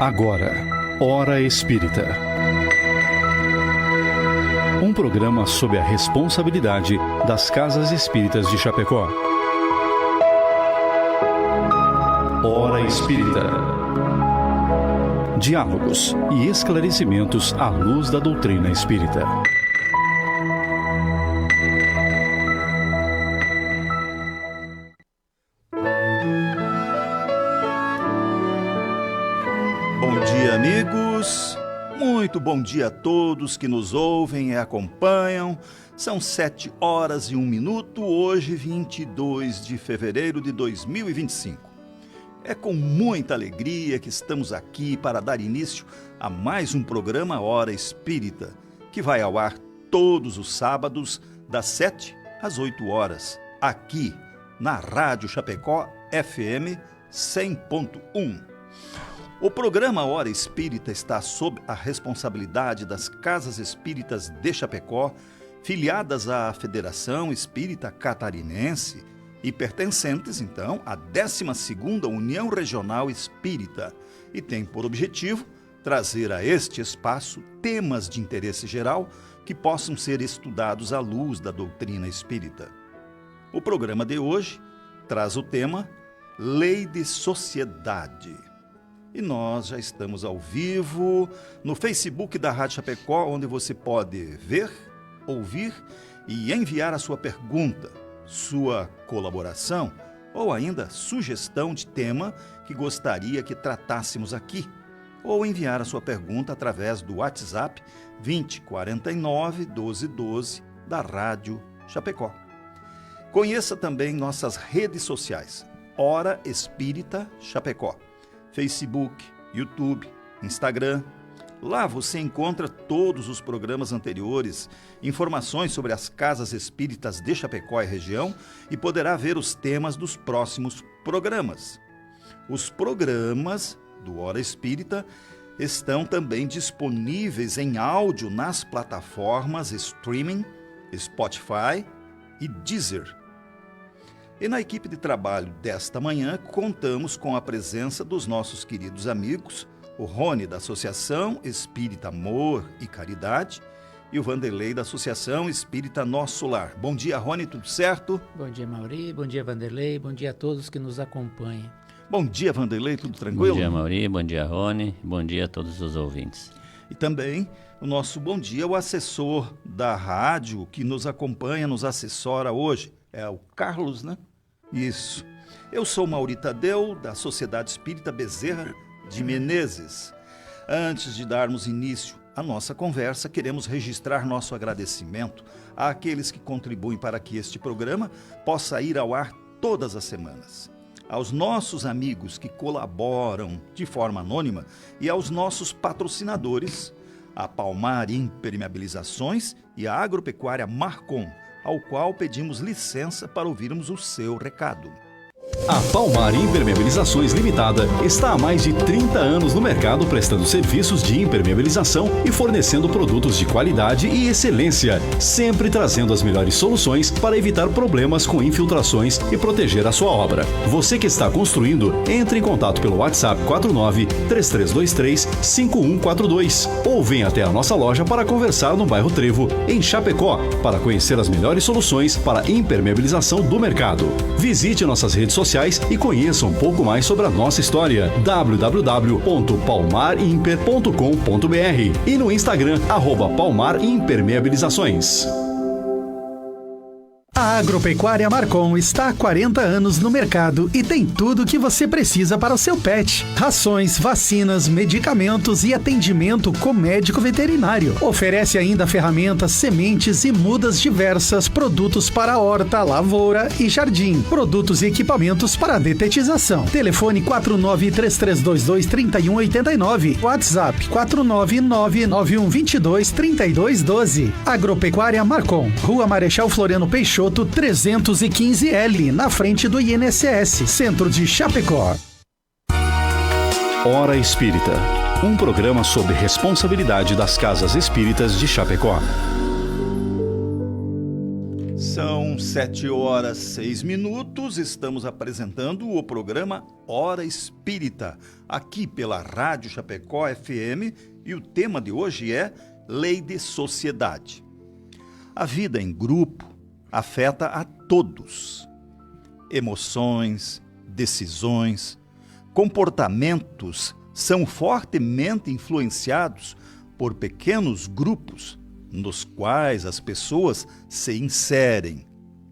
Agora, Hora Espírita. Um programa sob a responsabilidade das Casas Espíritas de Chapecó. Hora Espírita. Diálogos e esclarecimentos à luz da doutrina espírita. Bom dia, amigos. Muito bom dia a todos que nos ouvem e acompanham. São 7h01, hoje 22 de fevereiro de 2025. É com muita alegria que estamos aqui para dar início a mais um programa Hora Espírita, que vai ao ar todos os sábados, das 7 às 8 horas, aqui na Rádio Chapecó FM 100.1. O programa Hora Espírita está sob a responsabilidade das Casas Espíritas de Chapecó, filiadas à Federação Espírita Catarinense e pertencentes, então, à 12ª União Regional Espírita, e tem por objetivo trazer a este espaço temas de interesse geral que possam ser estudados à luz da doutrina espírita. O programa de hoje traz o tema Lei de Sociedade. E nós já estamos ao vivo no Facebook da Rádio Chapecó, onde você pode ver, ouvir e enviar a sua pergunta, sua colaboração ou ainda sugestão de tema que gostaria que tratássemos aqui, ou enviar a sua pergunta através do WhatsApp 2049 1212 da Rádio Chapecó. Conheça também nossas redes sociais, Hora Espírita Chapecó. Facebook, YouTube, Instagram. Lá você encontra todos os programas anteriores, informações sobre as Casas Espíritas de Chapecó e região e poderá ver os temas dos próximos programas. Os programas do Hora Espírita estão também disponíveis em áudio nas plataformas streaming, Spotify e Deezer. E na equipe de trabalho desta manhã, contamos com a presença dos nossos queridos amigos, o Rony, da Associação Espírita Amor e Caridade, e o Vanderlei, da Associação Espírita Nosso Lar. Bom dia, Rony, tudo certo? Bom dia, Mauri, bom dia, Vanderlei, bom dia a todos que nos acompanham. Bom dia, Vanderlei, tudo tranquilo? Bom dia, Mauri, bom dia, Rony, bom dia a todos os ouvintes. E também o nosso bom dia, o assessor da rádio que nos acompanha, nos assessora hoje, é o Carlos, né? Isso. Eu sou Mauri Tadeu, da Sociedade Espírita Bezerra de Menezes. Antes de darmos início à nossa conversa, queremos registrar nosso agradecimento àqueles que contribuem para que este programa possa ir ao ar todas as semanas. Aos nossos amigos que colaboram de forma anônima e aos nossos patrocinadores, a Palmar Impermeabilizações e a Agropecuária Marcon, ao qual pedimos licença para ouvirmos o seu recado. A Palmar Impermeabilizações Limitada está há mais de 30 anos no mercado prestando serviços de impermeabilização e fornecendo produtos de qualidade e excelência, sempre trazendo as melhores soluções para evitar problemas com infiltrações e proteger a sua obra. Você que está construindo, entre em contato pelo WhatsApp 49-3323-5142 ou venha até a nossa loja para conversar no bairro Trevo, em Chapecó, para conhecer as melhores soluções para impermeabilização do mercado. Visite nossas redes sociais e conheça um pouco mais sobre a nossa história. www.palmarimper.com.br e no Instagram, @palmarimpermeabilizações. A Agropecuária Marcon está há 40 anos no mercado e tem tudo o que você precisa para o seu pet. Rações, vacinas, medicamentos e atendimento com médico veterinário. Oferece ainda ferramentas, sementes e mudas diversas, produtos para horta, lavoura e jardim. Produtos e equipamentos para detetização. Telefone 4933223189. WhatsApp 49991223212. Agropecuária Marcon. Rua Marechal Floriano Peixoto, 315L, na frente do INSS, Centro de Chapecó. Hora Espírita, um programa sob responsabilidade das Casas Espíritas de Chapecó. São 7h06, estamos apresentando o programa Hora Espírita, aqui pela Rádio Chapecó FM, e o tema de hoje é Lei de Sociedade. A vida em grupo afeta a todos. Emoções, decisões, comportamentos são fortemente influenciados por pequenos grupos nos quais as pessoas se inserem,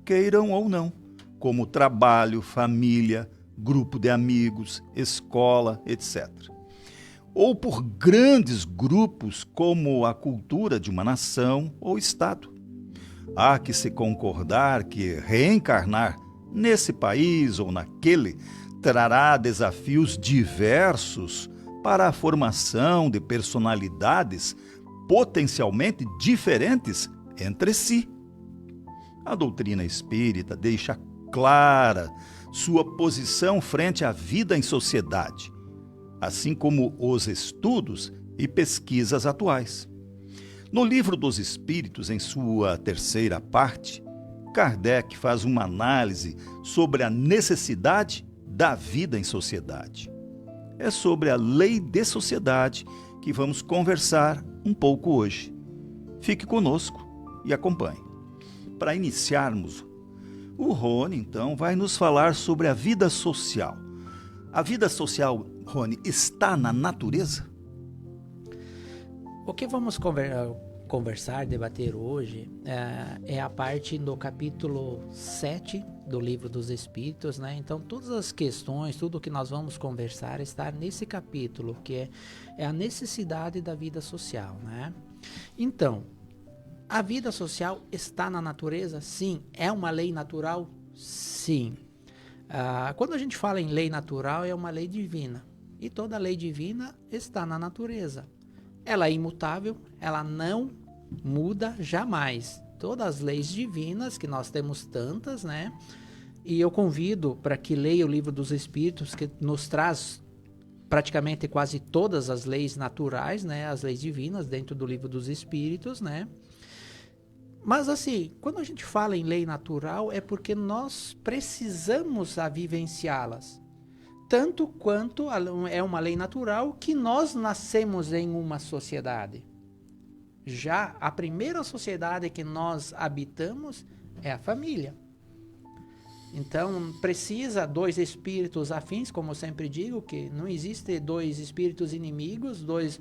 queiram ou não, como trabalho, família, grupo de amigos, escola, etc. Ou por grandes grupos como a cultura de uma nação ou estado. Há que se concordar que reencarnar nesse país ou naquele trará desafios diversos para a formação de personalidades potencialmente diferentes entre si. A doutrina espírita deixa clara sua posição frente à vida em sociedade, assim como os estudos e pesquisas atuais. No Livro dos Espíritos, em sua terceira parte, Kardec faz uma análise sobre a necessidade da vida em sociedade. É sobre a lei de sociedade que vamos conversar um pouco hoje. Fique conosco e acompanhe. Para iniciarmos, o Rony, então, vai nos falar sobre a vida social. A vida social, Rony, está na natureza? O que vamos conversar, debater hoje é a parte do capítulo 7 do Livro dos Espíritos, né? Então, todas as questões, tudo que nós vamos conversar está nesse capítulo, que é a necessidade da vida social, né? Então, a vida social está na natureza? Sim. É uma lei natural? Sim. Quando a gente fala em lei natural, é uma lei divina. E toda lei divina está na natureza. Ela é imutável, ela não muda jamais. Todas as leis divinas, que nós temos tantas, né? E eu convido para que leia o Livro dos Espíritos, que nos traz praticamente quase todas as leis naturais, né? As leis divinas dentro do Livro dos Espíritos, né? Mas assim, quando a gente fala em lei natural, é porque nós precisamos vivenciá-las. Tanto quanto é uma lei natural que nós nascemos em uma sociedade. Já a primeira sociedade que nós habitamos é a família. Então, precisa dois espíritos afins, como eu sempre digo, que não existe dois espíritos inimigos, dois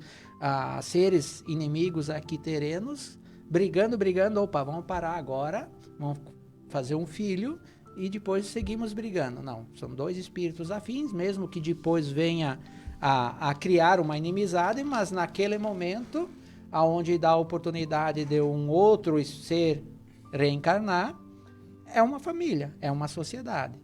seres inimigos aqui terrenos, brigando, opa, vamos parar agora, vamos fazer um filho e depois seguimos brigando. Não, são dois espíritos afins, mesmo que depois venha a criar uma inimizade, mas naquele momento, aonde dá a oportunidade de um outro ser reencarnar, é uma família, é uma sociedade.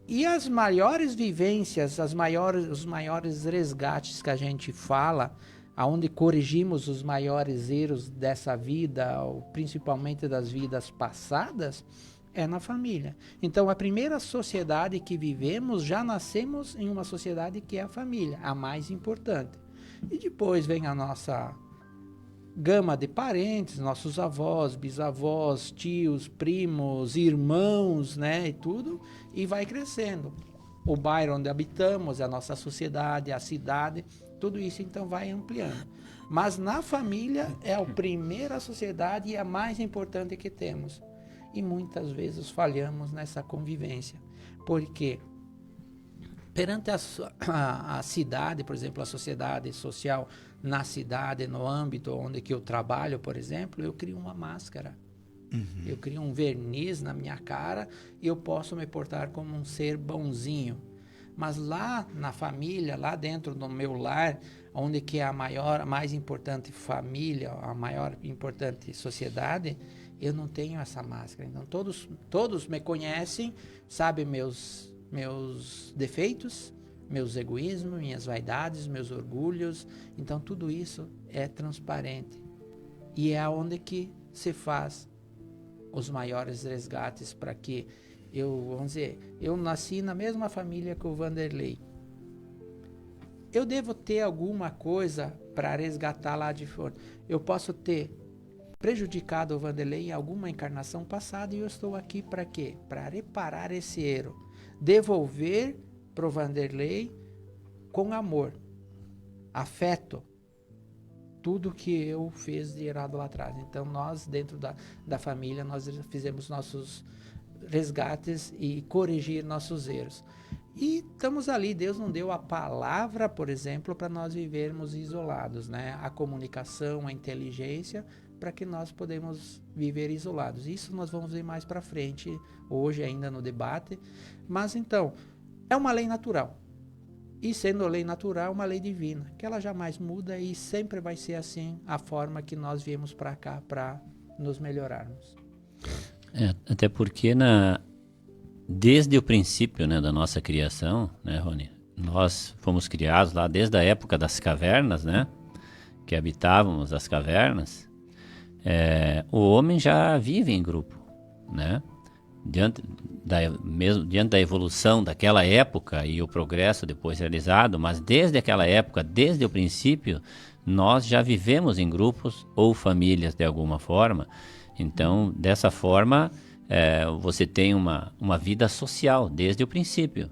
E as maiores vivências, os maiores resgates que a gente fala, aonde corrigimos os maiores erros dessa vida, principalmente das vidas passadas, é na família. Então, a primeira sociedade que vivemos, já nascemos em uma sociedade que é a família, a mais importante. E depois vem a nossa gama de parentes, nossos avós, bisavós, tios, primos, irmãos, né, e tudo, e vai crescendo. O bairro onde habitamos, a nossa sociedade, a cidade, tudo isso então vai ampliando. Mas na família é a primeira sociedade e a mais importante que temos. E muitas vezes falhamos nessa convivência. Porque perante a cidade, por exemplo, a sociedade social na cidade, no âmbito onde que eu trabalho, por exemplo, eu crio uma máscara. Uhum. Eu crio um verniz na minha cara e eu posso me portar como um ser bonzinho. Mas lá na família, lá dentro do meu lar, onde que é a mais importante família, a maior importante sociedade, eu não tenho essa máscara. Então todos me conhecem, sabem meus defeitos, meus egoísmos, minhas vaidades, meus orgulhos. Então tudo isso é transparente. E é onde que se faz os maiores resgates para que eu nasci na mesma família que o Vanderlei. Eu devo ter alguma coisa para resgatar lá de fora. Eu posso ter prejudicado o Vanderlei em alguma encarnação passada, e eu estou aqui para quê? Para reparar esse erro, devolver pro Vanderlei com amor, afeto, tudo que eu fiz de errado lá atrás. Então nós, dentro da família, nós fizemos nossos resgates e corrigir nossos erros. E estamos ali, Deus não deu a palavra, por exemplo, para nós vivermos isolados, né? A comunicação, a inteligência, para que nós podemos viver isolados. Isso nós vamos ver mais para frente, hoje ainda no debate. Mas então, é uma lei natural. E sendo lei natural, uma lei divina, que ela jamais muda e sempre vai ser assim a forma que nós viemos para cá para nos melhorarmos. Até porque desde o princípio, né, da nossa criação, né, Rony, nós fomos criados lá desde a época das cavernas, né, que habitávamos as cavernas. O homem já vive em grupo, né? Diante da evolução daquela época e o progresso depois realizado, mas desde aquela época, desde o princípio, nós já vivemos em grupos ou famílias de alguma forma. Então, dessa forma, você tem uma vida social desde o princípio,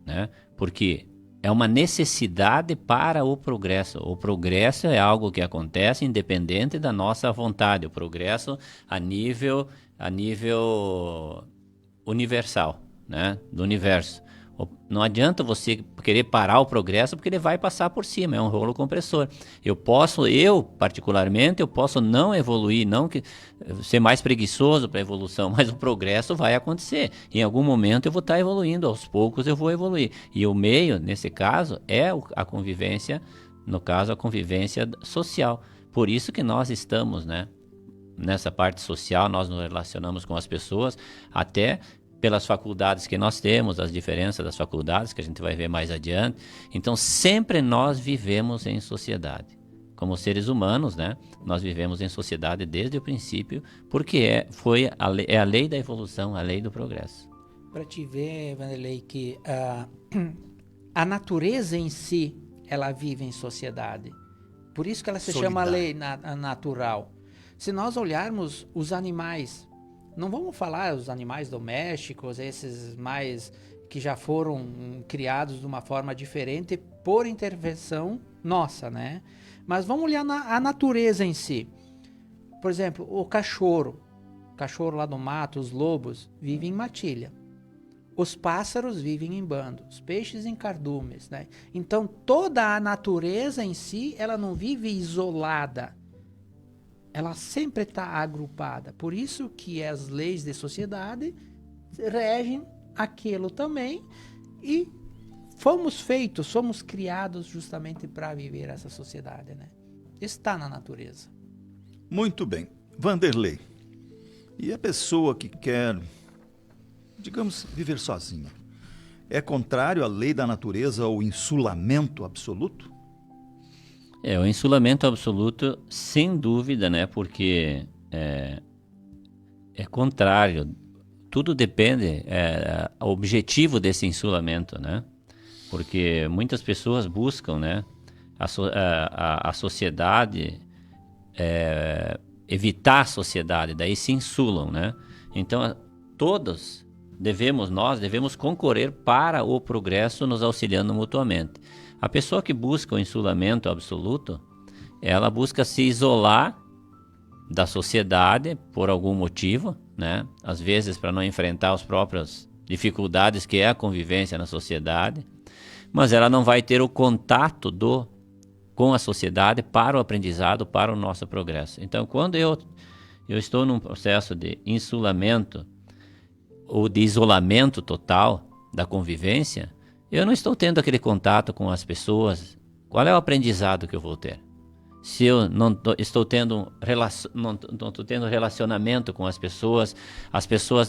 né? Porque é uma necessidade para o progresso. O progresso é algo que acontece independente da nossa vontade. O progresso a nível universal, né? Do universo. Não adianta você querer parar o progresso, porque ele vai passar por cima, é um rolo compressor. Eu particularmente, posso não evoluir, não ser mais preguiçoso para a evolução, mas o progresso vai acontecer. Em algum momento eu vou estar evoluindo, aos poucos eu vou evoluir. E o meio, nesse caso, é a convivência, no caso, a convivência social. Por isso que nós estamos, né? Nessa parte social, nós nos relacionamos com as pessoas, até pelas faculdades que nós temos, as diferenças das faculdades, que a gente vai ver mais adiante. Então, sempre nós vivemos em sociedade. Como seres humanos, né? Nós vivemos em sociedade desde o princípio, porque é a lei da evolução, a lei do progresso. Para te ver, Vanderlei, que a natureza em si, ela vive em sociedade. Por isso que ela se chama lei natural. Se nós olharmos os animais, não vamos falar os animais domésticos, esses mais que já foram criados de uma forma diferente por intervenção nossa, né? Mas vamos olhar a natureza em si. Por exemplo, o cachorro lá do mato, os lobos, vivem em matilha. Os pássaros vivem em bando, os peixes em cardumes, né? Então, toda a natureza em si, ela não vive isolada. Ela sempre está agrupada. Por isso que as leis de sociedade regem aquilo também. E fomos criados justamente para viver essa sociedade, né? Está na natureza. Muito bem. Vanderlei, e a pessoa que quer, digamos, viver sozinha, é contrário à lei da natureza ao insulamento absoluto? O insulamento absoluto, sem dúvida, né? Porque é contrário. Tudo depende o objetivo desse insulamento, né? Porque muitas pessoas buscam, né? A sociedade, evitar a sociedade, daí se insulam, né? Então, nós devemos concorrer para o progresso, nos auxiliando mutuamente. A pessoa que busca o insulamento absoluto, ela busca se isolar da sociedade por algum motivo, né? Às vezes para não enfrentar as próprias dificuldades que é a convivência na sociedade, mas ela não vai ter o contato com a sociedade para o aprendizado, para o nosso progresso. Então, quando eu estou num processo de insulamento ou de isolamento total da convivência, eu não estou tendo aquele contato com as pessoas. Qual é o aprendizado que eu vou ter? Se eu não estou tendo relacionamento com as pessoas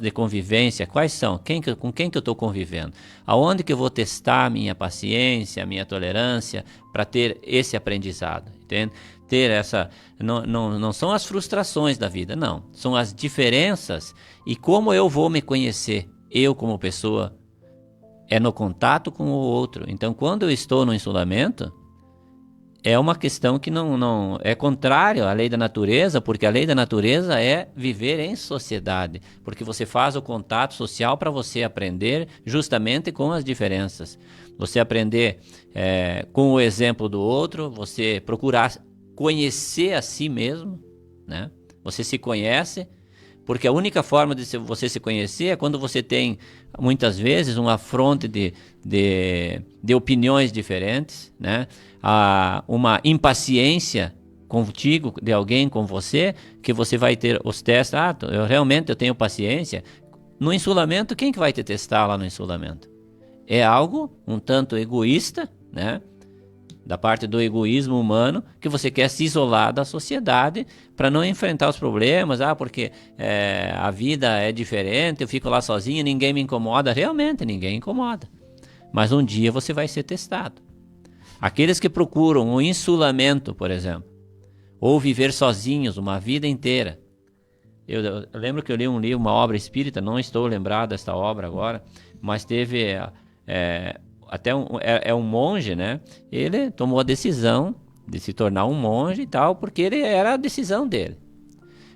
de convivência, quais são? Com quem que eu estou convivendo? Aonde que eu vou testar a minha paciência, a minha tolerância para ter esse aprendizado? Entende? Ter essa... Não são as frustrações da vida, não. São as diferenças e como eu vou me conhecer, eu como pessoa, no contato com o outro. Então, quando eu estou no insulamento, é uma questão que não é contrário à lei da natureza, porque a lei da natureza é viver em sociedade, porque você faz o contato social para você aprender justamente com as diferenças. Você aprender com o exemplo do outro, você procurar conhecer a si mesmo, né? Você se conhece, porque a única forma de você se conhecer é quando você tem, muitas vezes, uma afronte de opiniões diferentes, né? Uma impaciência contigo, de alguém com você, que você vai ter os testes. Eu tenho paciência. No insulamento, quem que vai te testar lá no insulamento? É algo um tanto egoísta, né? Da parte do egoísmo humano, que você quer se isolar da sociedade para não enfrentar os problemas, porque a vida é diferente, eu fico lá sozinho, ninguém me incomoda. Realmente, ninguém incomoda. Mas um dia você vai ser testado. Aqueles que procuram o insulamento, por exemplo, ou viver sozinhos uma vida inteira. Eu lembro que eu li um livro, uma obra espírita, não estou lembrado desta obra agora, mas teve... até um monge, né? Ele tomou a decisão de se tornar um monge e tal, porque ele era a decisão dele.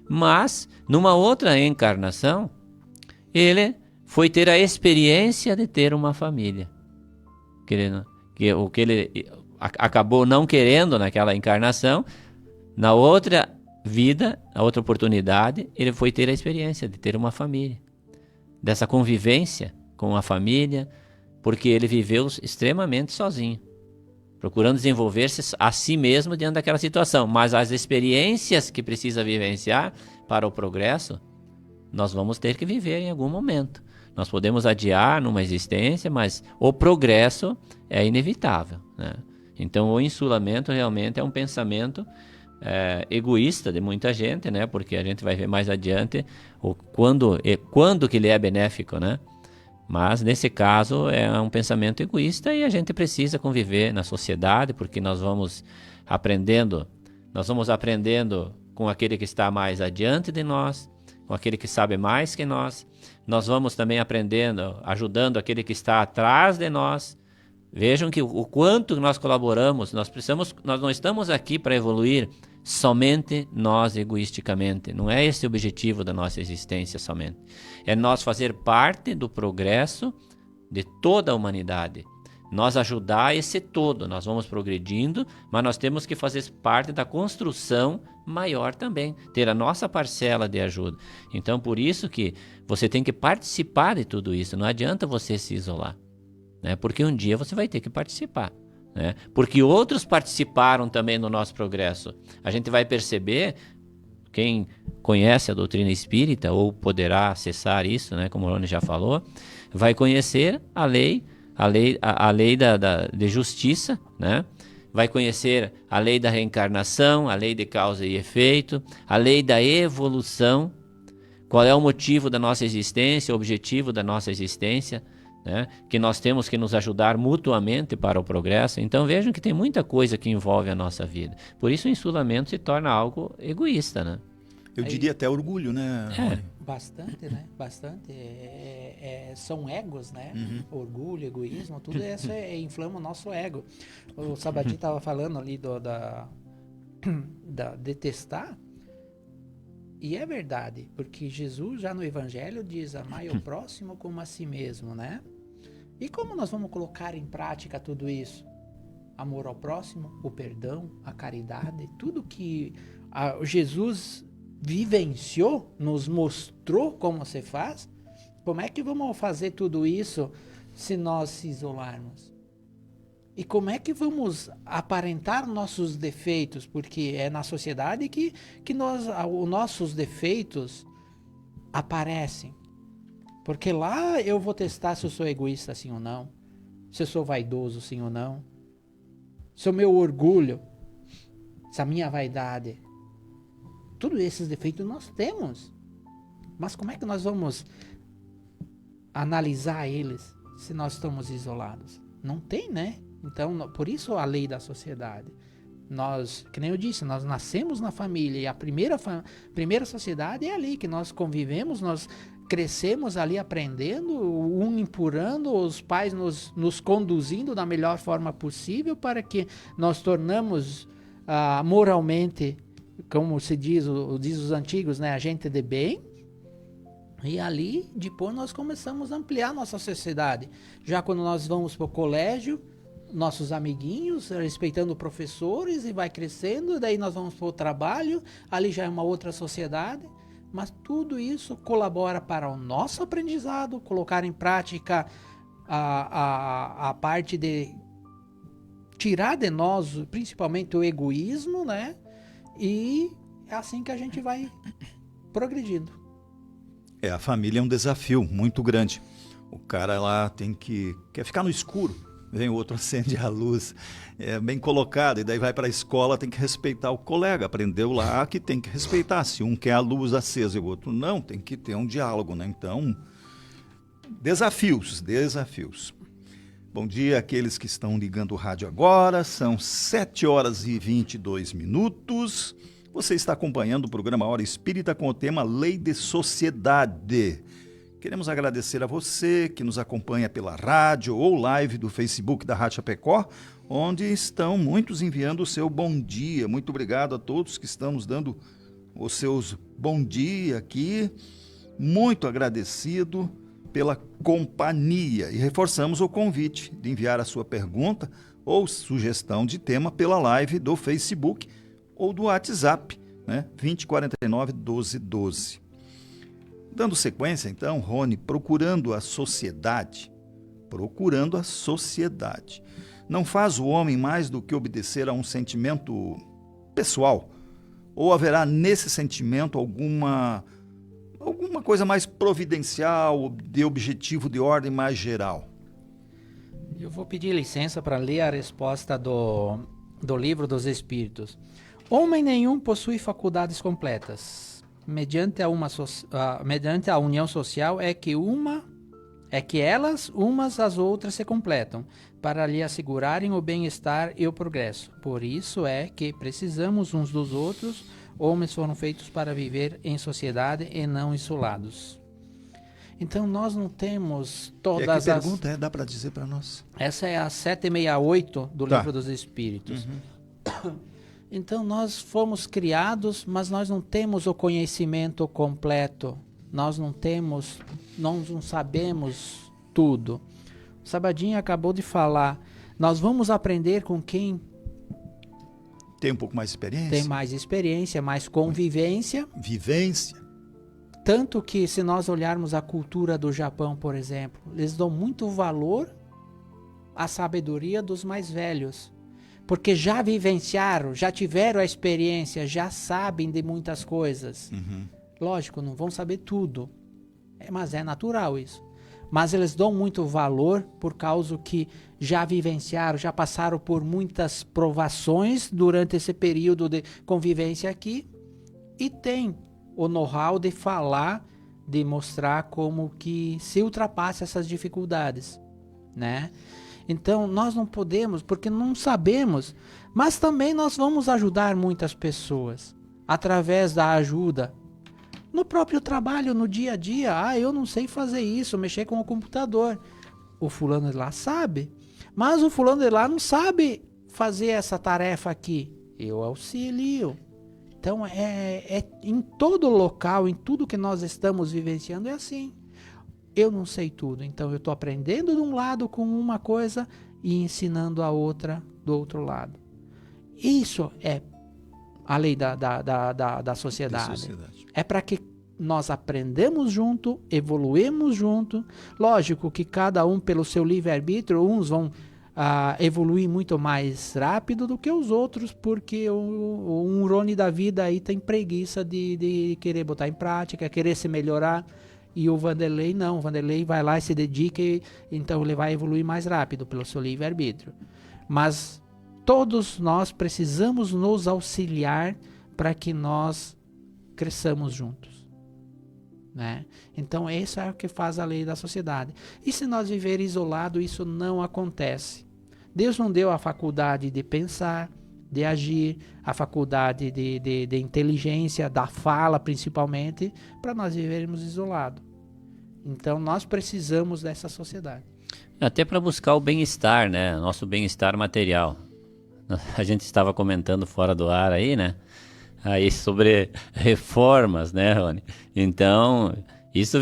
Mas, numa outra encarnação, ele foi ter a experiência de ter uma família. O que ele acabou não querendo naquela encarnação, na outra vida, na outra oportunidade, ele foi ter a experiência de ter uma família. Dessa convivência com a família, porque ele viveu extremamente sozinho, procurando desenvolver-se a si mesmo diante daquela situação. Mas as experiências que precisa vivenciar para o progresso, nós vamos ter que viver em algum momento. Nós podemos adiar numa existência, mas o progresso é inevitável, né? Então o insulamento realmente é um pensamento egoísta de muita gente, né? Porque a gente vai ver mais adiante quando que ele é benéfico, né? Mas, nesse caso, é um pensamento egoísta e a gente precisa conviver na sociedade, porque nós vamos aprendendo com aquele que está mais adiante de nós, com aquele que sabe mais que nós. Nós vamos também aprendendo, ajudando aquele que está atrás de nós. Vejam que o quanto nós colaboramos, nós não estamos aqui para evoluir somente nós egoisticamente. Não é esse o objetivo da nossa existência somente. É nós fazer parte do progresso de toda a humanidade. Nós ajudar esse todo. Nós vamos progredindo, mas nós temos que fazer parte da construção maior também. Ter a nossa parcela de ajuda. Então, por isso que você tem que participar de tudo isso. Não adianta você se isolar, né? Porque um dia você vai ter que participar, né? Porque outros participaram também do nosso progresso. A gente vai perceber, quem conhece a doutrina espírita ou poderá acessar isso, né, como o Rony já falou, vai conhecer a lei de justiça, né? Vai conhecer a lei da reencarnação, a lei de causa e efeito, a lei da evolução, qual é o motivo da nossa existência, o objetivo da nossa existência, né? Que nós temos que nos ajudar mutuamente para o progresso. Então vejam que tem muita coisa que envolve a nossa vida. Por isso o insulamento se torna algo egoísta, né? Eu diria até orgulho, né? Bastante, né? Bastante. São egos, né? Orgulho, egoísmo, tudo isso inflama o nosso ego. O Sabati estava falando ali da detestar. E é verdade, porque Jesus já no Evangelho diz: amai o próximo como a si mesmo, né? E como nós vamos colocar em prática tudo isso? Amor ao próximo, o perdão, a caridade, tudo que Jesus vivenciou, nos mostrou como se faz. Como é que vamos fazer tudo isso se nós se isolarmos? E como é que vamos aparentar nossos defeitos? Porque é na sociedade que os nossos defeitos aparecem. Porque lá eu vou testar se eu sou egoísta sim ou não, se eu sou vaidoso sim ou não, se o meu orgulho, se a minha vaidade. Todos esses defeitos nós temos. Mas como é que nós vamos analisar eles se nós estamos isolados? Não tem, né? Então, por isso a lei da sociedade. Nós, que nem eu disse, nós nascemos na família e a primeira sociedade é ali que nós convivemos, nós crescemos ali aprendendo, um empurrando, os pais nos conduzindo da melhor forma possível para que nós tornamos moralmente, como se diz, diz os antigos, né, a gente de bem. E ali, depois, nós começamos a ampliar nossa sociedade. Já quando nós vamos para o colégio, nossos amiguinhos, respeitando professores, e vai crescendo, daí nós vamos para o trabalho, ali já é uma outra sociedade. Mas tudo isso colabora para o nosso aprendizado, colocar em prática a parte de tirar de nós, principalmente, o egoísmo, né? E é assim que a gente vai progredindo. A família é um desafio muito grande. O cara lá quer ficar no escuro, vem o outro, acende a luz, é bem colocado, e daí vai para a escola, tem que respeitar o colega, aprendeu lá que tem que respeitar, se um quer a luz acesa e o outro não, tem que ter um diálogo, né? Então, desafios. Bom dia àqueles que estão ligando o rádio agora, são 7h22. Você está acompanhando o programa Hora Espírita com o tema Lei de Sociedade. Queremos agradecer a você que nos acompanha pela rádio ou live do Facebook da Rádio Chapecó, onde estão muitos enviando o seu bom dia. Muito obrigado a todos que estamos dando os seus bom dia aqui. Muito agradecido pela companhia. E reforçamos o convite de enviar a sua pergunta ou sugestão de tema pela live do Facebook ou do WhatsApp, né? 2049-1212. Dando sequência, então, Rony, procurando a sociedade. Não faz o homem mais do que obedecer a um sentimento pessoal? Ou haverá nesse sentimento alguma coisa mais providencial, de objetivo de ordem mais geral? Eu vou pedir licença para ler a resposta do Livro dos Espíritos. Homem nenhum possui faculdades completas. Mediante a união social é que elas, umas às outras, se completam, para lhe assegurarem o bem-estar e o progresso. Por isso é que precisamos uns dos outros. Homens foram feitos para viver em sociedade e não isolados. Então nós não temos todas as... Que pergunta dá para dizer para nós? Essa é a 768 do Livro dos Espíritos. Então nós fomos criados, mas nós não temos o conhecimento completo. Nós não sabemos tudo. O Sabadinho acabou de falar, nós vamos aprender com quem tem um pouco mais de experiência. Tem mais experiência, mais convivência. Vivência. Tanto que se nós olharmos a cultura do Japão, por exemplo, eles dão muito valor à sabedoria dos mais velhos. Porque já vivenciaram, já tiveram a experiência, já sabem de muitas coisas. Lógico, não vão saber tudo, mas é natural isso. Mas eles dão muito valor por causa que já vivenciaram, já passaram por muitas provações durante esse período de convivência aqui. E tem o know-how de falar, de mostrar como que se ultrapassa essas dificuldades, né? Então, nós não podemos, porque não sabemos, mas também nós vamos ajudar muitas pessoas, através da ajuda, no próprio trabalho, no dia a dia. Eu não sei fazer isso, mexer com o computador. O fulano de lá sabe, mas o fulano de lá não sabe fazer essa tarefa aqui. Eu auxilio. Então, é em todo local, em tudo que nós estamos vivenciando, é assim. Eu não sei tudo, então eu estou aprendendo de um lado com uma coisa e ensinando a outra do outro lado. Isso é a lei da sociedade. É para que nós aprendemos junto, evoluemos junto. Lógico que cada um, pelo seu livre-arbítrio, uns vão evoluir muito mais rápido do que os outros, porque um Rony da vida aí tem preguiça de querer botar em prática, querer se melhorar. E o Vanderlei não, o Vanderlei vai lá e se dedica, então ele vai evoluir mais rápido pelo seu livre-arbítrio. Mas todos nós precisamos nos auxiliar para que nós cresçamos juntos, né? Então isso é o que faz a lei da sociedade. E se nós viver isolado, isso não acontece. Deus não deu a faculdade de pensar, de agir, a faculdade de inteligência, da fala principalmente, para nós vivermos isolados. Então, nós precisamos dessa sociedade. Até para buscar o bem-estar, né? Nosso bem-estar material. A gente estava comentando fora do ar aí, né? Aí sobre reformas, né, Rony? Então, isso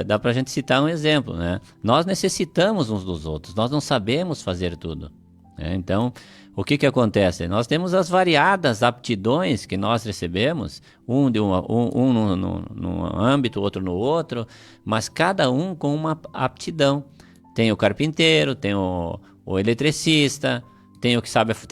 dá pra gente citar um exemplo, né? Nós necessitamos uns dos outros, nós não sabemos fazer tudo, né? Então, o que acontece? Nós temos as variadas aptidões que nós recebemos, um num âmbito, outro no outro, mas cada um com uma aptidão. Tem o carpinteiro, tem o eletricista, tem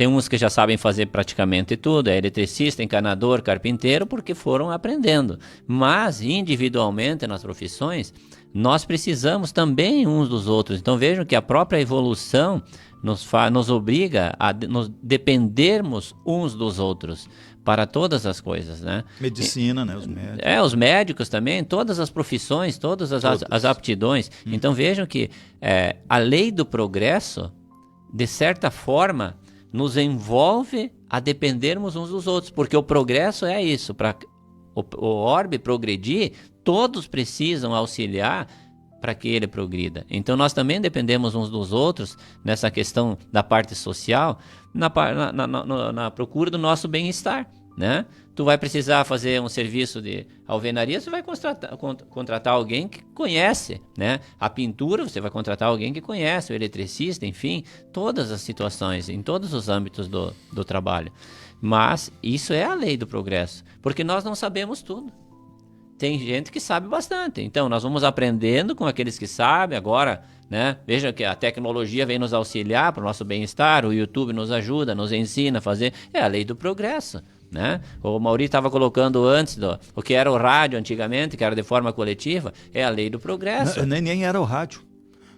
uns que já sabem fazer praticamente tudo, é eletricista, encanador, carpinteiro, porque foram aprendendo. Mas, individualmente, nas profissões, nós precisamos também uns dos outros. Então, vejam que a própria evolução nos obriga a nos dependermos uns dos outros para todas as coisas, né? Medicina, né? Os médicos. Os médicos também, todas as profissões, todas as aptidões. Então, vejam que a lei do progresso, de certa forma, nos envolve a dependermos uns dos outros, porque o progresso é isso, para o orbe progredir, todos precisam auxiliar para que ele progrida. Então nós também dependemos uns dos outros nessa questão da parte social, na procura do nosso bem-estar, né? Tu vai precisar fazer um serviço de alvenaria, você vai contratar alguém que conhece, né? A pintura, você vai contratar alguém que conhece, o eletricista, enfim, todas as situações, em todos os âmbitos do trabalho. Mas isso é a lei do progresso, porque nós não sabemos tudo. Tem gente que sabe bastante, então nós vamos aprendendo com aqueles que sabem agora, né? Veja que a tecnologia vem nos auxiliar para o nosso bem-estar, o YouTube nos ajuda, nos ensina a fazer, é a lei do progresso, né? O Mauri estava colocando antes o que era o rádio antigamente, que era de forma coletiva, é a lei do progresso. Nem era o rádio,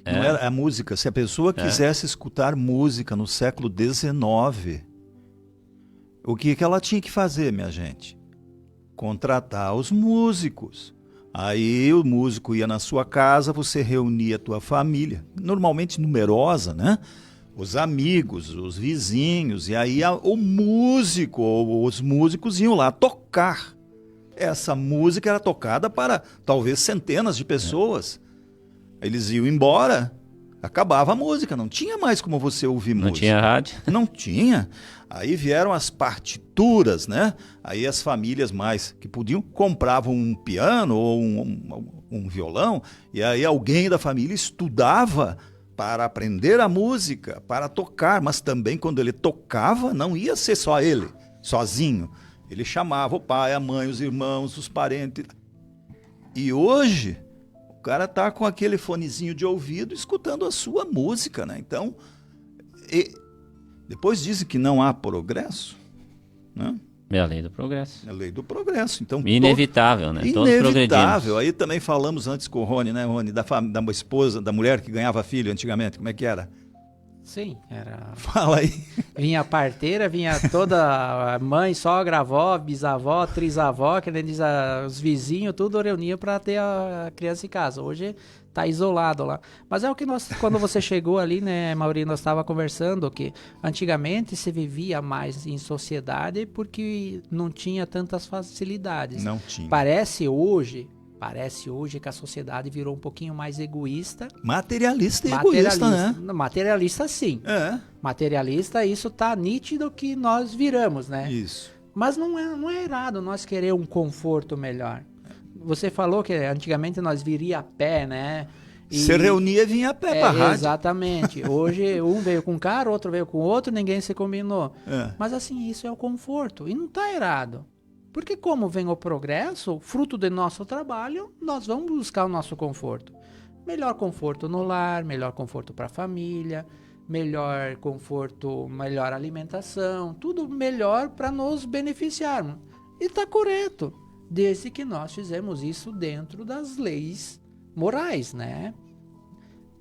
não era a música. Se a pessoa quisesse escutar música no século XIX, o que ela tinha que fazer, minha gente? Contratar os músicos. Aí o músico ia na sua casa, você reunia a tua família, normalmente numerosa, né? Os amigos, os vizinhos, e aí o músico ou os músicos iam lá tocar. Essa música era tocada para talvez centenas de pessoas. Eles iam embora, acabava a música, não tinha mais como você ouvir música. Não tinha rádio? Não tinha. Aí vieram as partituras, né? Aí as famílias mais que podiam compravam um piano ou um violão, e aí alguém da família estudava para aprender a música, para tocar, mas também quando ele tocava, não ia ser só ele, sozinho. Ele chamava o pai, a mãe, os irmãos, os parentes. E hoje, o cara tá com aquele fonezinho de ouvido escutando a sua música, né? Então, depois dizem que não há progresso, né? É a lei do progresso. É a lei do progresso. Então, inevitável, né? Todos inevitável. progredimos. Aí também falamos antes com o Rony, né, Rony? Da esposa, da mulher que ganhava filho antigamente. Como é que era? Sim, era... Fala aí. Vinha a parteira, vinha toda a mãe, sogra, avó, bisavó, trisavó, que nem diz os vizinhos, tudo reuniam para ter a criança em casa. Hoje tá isolado lá. Mas é o que quando você chegou ali, né, Maurinho, nós estava conversando que antigamente se vivia mais em sociedade porque não tinha tantas facilidades. Não tinha. Parece hoje que a sociedade virou um pouquinho mais egoísta. Materialista e egoísta, né? Materialista, sim. É. Materialista, isso tá nítido que nós viramos, né? Isso. Mas não é errado nós querer um conforto melhor. Você falou que antigamente nós viria a pé, né? Se reunia e vinha a pé para a rádio. Exatamente. Hoje um veio com um carro, outro veio com outro, ninguém se combinou. É. Mas assim, isso é o conforto. E não tá errado. Porque como vem o progresso, fruto do nosso trabalho, nós vamos buscar o nosso conforto. Melhor conforto no lar, melhor conforto para a família, melhor conforto, melhor alimentação, tudo melhor para nos beneficiarmos. E está correto, desde que nós fizemos isso dentro das leis morais, né?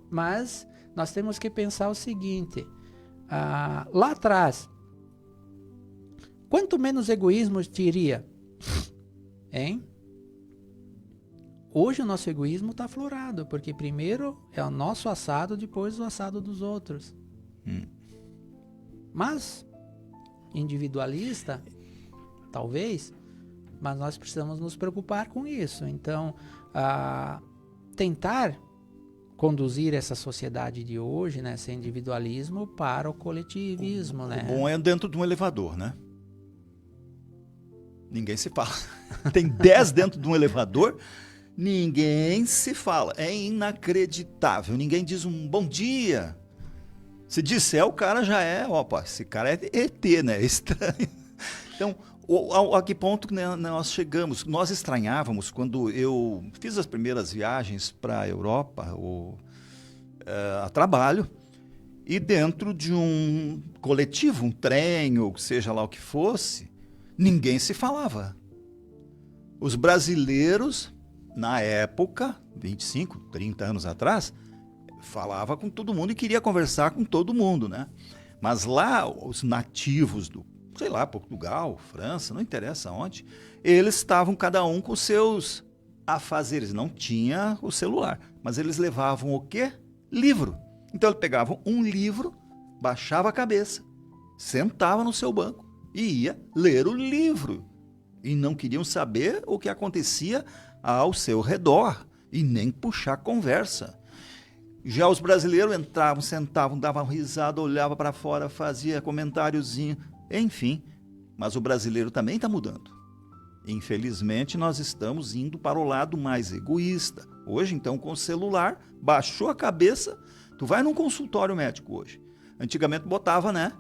Mas nós temos que pensar o seguinte, lá atrás, quanto menos egoísmo teria, hein? Hoje o nosso egoísmo está aflorado, porque primeiro é o nosso assado, depois o assado dos outros. Mas, individualista, talvez, mas nós precisamos nos preocupar com isso. Então, tentar conduzir essa sociedade de hoje, né, esse individualismo para o coletivismo, né? O bom é dentro de um elevador, né? Ninguém se fala. Tem 10 dentro de um elevador, ninguém se fala. É inacreditável. Ninguém diz um bom dia. Se disser, o cara já é, opa, esse cara é ET, né? É estranho. Então, a que ponto nós chegamos? Nós estranhávamos quando eu fiz as primeiras viagens para a Europa, a trabalho, e dentro de um coletivo, um trem, ou seja lá o que fosse, ninguém se falava. Os brasileiros, na época, 25, 30 anos atrás, falava com todo mundo e queria conversar com todo mundo, né? Mas lá, os nativos do, sei lá, Portugal, França, não interessa onde, eles estavam cada um com seus afazeres. Não tinha o celular, mas eles levavam o quê? Livro. Então eles pegavam um livro, baixava a cabeça, sentava no seu banco e ia ler o livro. E não queriam saber o que acontecia ao seu redor e nem puxar conversa. Já os brasileiros entravam, sentavam, davam risada, olhavam para fora, fazia comentáriozinho, enfim. Mas o brasileiro também está mudando. Infelizmente, nós estamos indo para o lado mais egoísta. Hoje, então, com o celular, baixou a cabeça, tu vai num consultório médico hoje. Antigamente botava, né,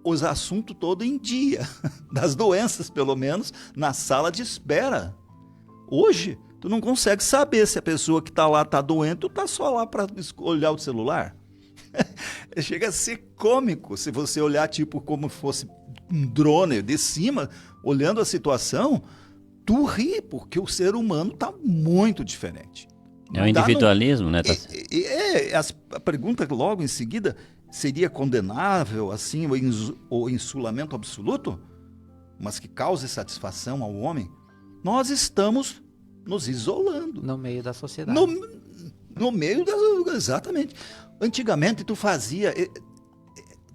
os assuntos todos em dia, das doenças, pelo menos, na sala de espera. Hoje, tu não consegue saber se a pessoa que está lá está doente ou está só lá para olhar o celular. Chega a ser cômico se você olhar tipo como fosse um drone de cima, olhando a situação, tu ri, porque o ser humano está muito diferente. É o individualismo, né? A pergunta logo em seguida, seria condenável assim o insulamento absoluto? Mas que cause satisfação ao homem? Nós estamos nos isolando. No meio da sociedade. No meio da... Exatamente. Antigamente tu fazia...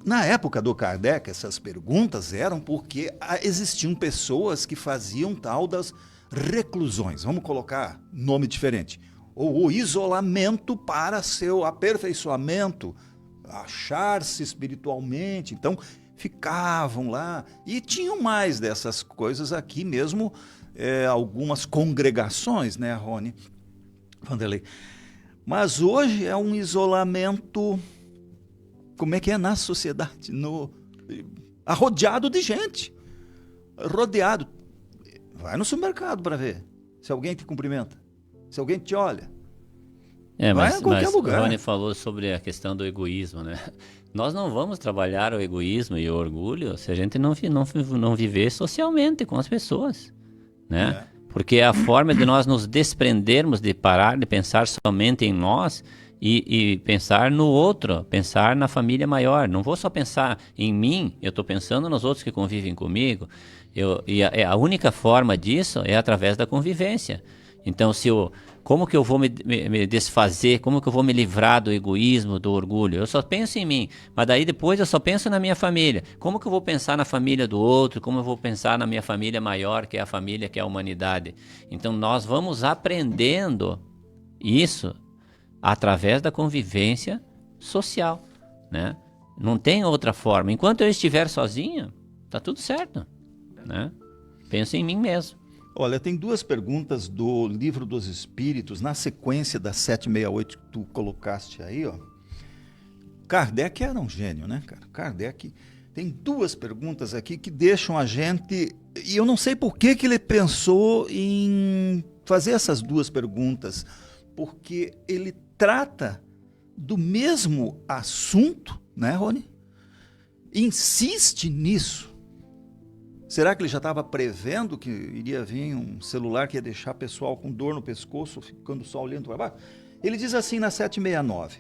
Na época do Kardec, essas perguntas eram porque existiam pessoas que faziam tal das reclusões. Vamos colocar nome diferente. Ou o isolamento para seu aperfeiçoamento, achar-se espiritualmente. Então, ficavam lá. E tinham mais dessas coisas aqui mesmo, algumas congregações, né, Rony? Vanderlei. Mas hoje é um isolamento... Como é que é na sociedade? Rodeado de gente. Rodeado. Vai no supermercado para ver se alguém te cumprimenta, se alguém te olha. Mas lugar. O Rony falou sobre a questão do egoísmo, né? Nós não vamos trabalhar o egoísmo e o orgulho se a gente não viver socialmente com as pessoas, né? Porque é a forma de nós nos desprendermos, de parar de pensar somente em nós e pensar no outro, pensar na família maior. Não vou só pensar em mim, eu estou pensando nos outros que convivem comigo. A única forma disso é através da convivência. Então, como que eu vou me desfazer, como que eu vou me livrar do egoísmo, do orgulho? Eu só penso em mim, mas daí depois eu só penso na minha família. Como que eu vou pensar na família do outro? Como eu vou pensar na minha família maior, que é a família, que é a humanidade? Então, nós vamos aprendendo isso através da convivência social, né? Não tem outra forma. Enquanto eu estiver sozinho, tá tudo certo, né? Penso em mim mesmo. Olha, tem duas perguntas do Livro dos Espíritos, na sequência da 768 que tu colocaste aí, ó. Kardec era um gênio, né, cara? Kardec tem duas perguntas aqui que deixam a gente... E eu não sei por que ele pensou em fazer essas duas perguntas, porque ele trata do mesmo assunto, né, Rony? Insiste nisso. Será que ele já estava prevendo que iria vir um celular que ia deixar o pessoal com dor no pescoço, ficando só olhando para baixo? Ele diz assim na 769,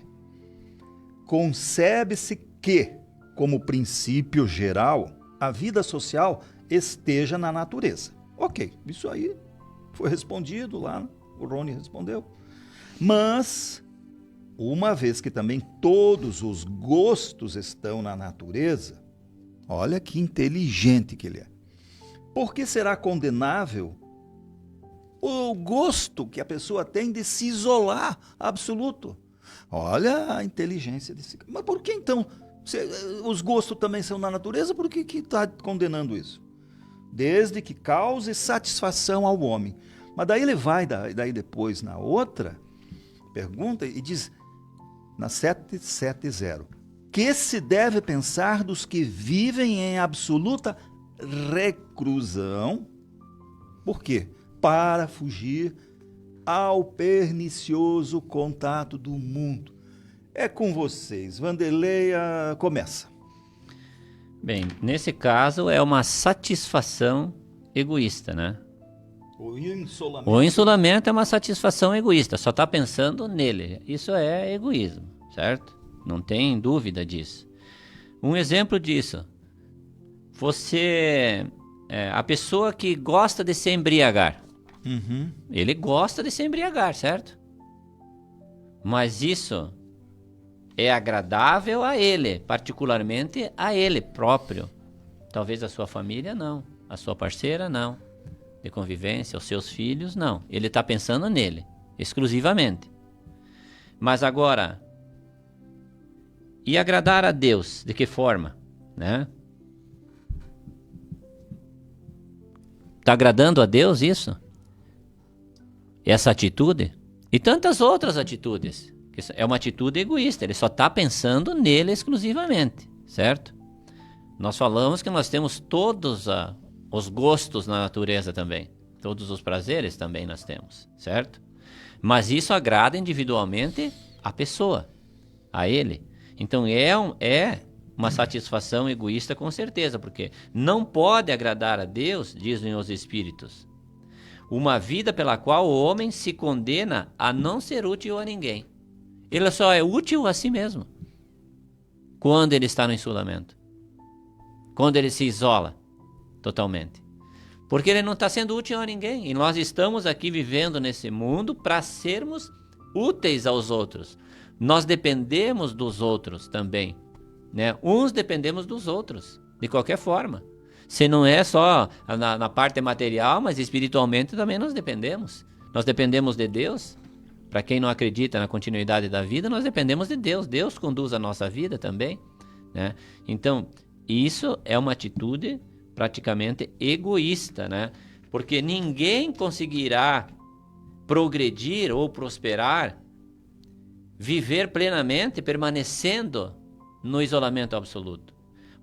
concebe-se que, como princípio geral, a vida social esteja na natureza. Ok, isso aí foi respondido lá, o Rony respondeu. Mas, uma vez que também todos os gostos estão na natureza, olha que inteligente que ele é. Por que será condenável o gosto que a pessoa tem de se isolar absoluto. Olha a inteligência desse cara. Mas por que então? Os gostos também são na natureza, por que está condenando isso? Desde que cause satisfação ao homem. Mas daí ele vai, daí depois na outra pergunta e diz, na 770, que se deve pensar dos que vivem em absoluta reclusão. Por quê? Para fugir ao pernicioso contato do mundo. É com vocês. Vanderlei, começa. Bem, nesse caso é uma satisfação egoísta, né? O insolamento. O insolamento é uma satisfação egoísta, só está pensando nele. Isso é egoísmo, certo? Não tem dúvida disso. Um exemplo disso, a pessoa que gosta de se embriagar, ele gosta de se embriagar, certo? Mas isso é agradável a ele, particularmente a ele próprio. Talvez a sua família não, a sua parceira não, de convivência, os seus filhos não. Ele está pensando nele, exclusivamente. Mas agora, e agradar a Deus, de que forma, né? Está agradando a Deus isso? Essa atitude? E tantas outras atitudes. É uma atitude egoísta, ele só está pensando nele exclusivamente, certo? Nós falamos que nós temos todos os gostos na natureza também. Todos os prazeres também nós temos, certo? Mas isso agrada individualmente a pessoa, a ele. Então é uma satisfação egoísta com certeza, porque não pode agradar a Deus, dizem os Espíritos, uma vida pela qual o homem se condena a não ser útil a ninguém. Ele só é útil a si mesmo quando ele está no isolamento, quando ele se isola totalmente, porque ele não está sendo útil a ninguém. E nós estamos aqui vivendo nesse mundo para sermos úteis aos outros. Nós dependemos dos outros também, né? Uns dependemos dos outros, de qualquer forma. Se não é só na parte material, mas espiritualmente também nós dependemos. Nós dependemos de Deus. Para quem não acredita na continuidade da vida, nós dependemos de Deus. Deus conduz a nossa vida também, né? Então, isso é uma atitude praticamente egoísta, né? Porque ninguém conseguirá progredir ou prosperar, viver plenamente, permanecendo no isolamento absoluto.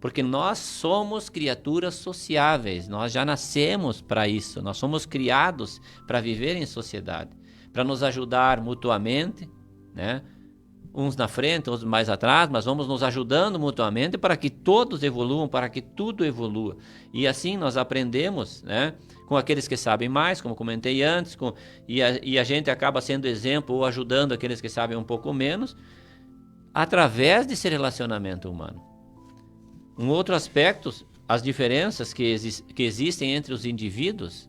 Porque nós somos criaturas sociáveis, nós já nascemos para isso, nós somos criados para viver em sociedade, para nos ajudar mutuamente, né? Uns na frente, outros mais atrás, mas vamos nos ajudando mutuamente para que todos evoluam, para que tudo evolua. E assim nós aprendemos, né, com aqueles que sabem mais, como comentei antes, e a gente acaba sendo exemplo ou ajudando aqueles que sabem um pouco menos, através desse relacionamento humano. Um outro aspecto, as diferenças que existem entre os indivíduos,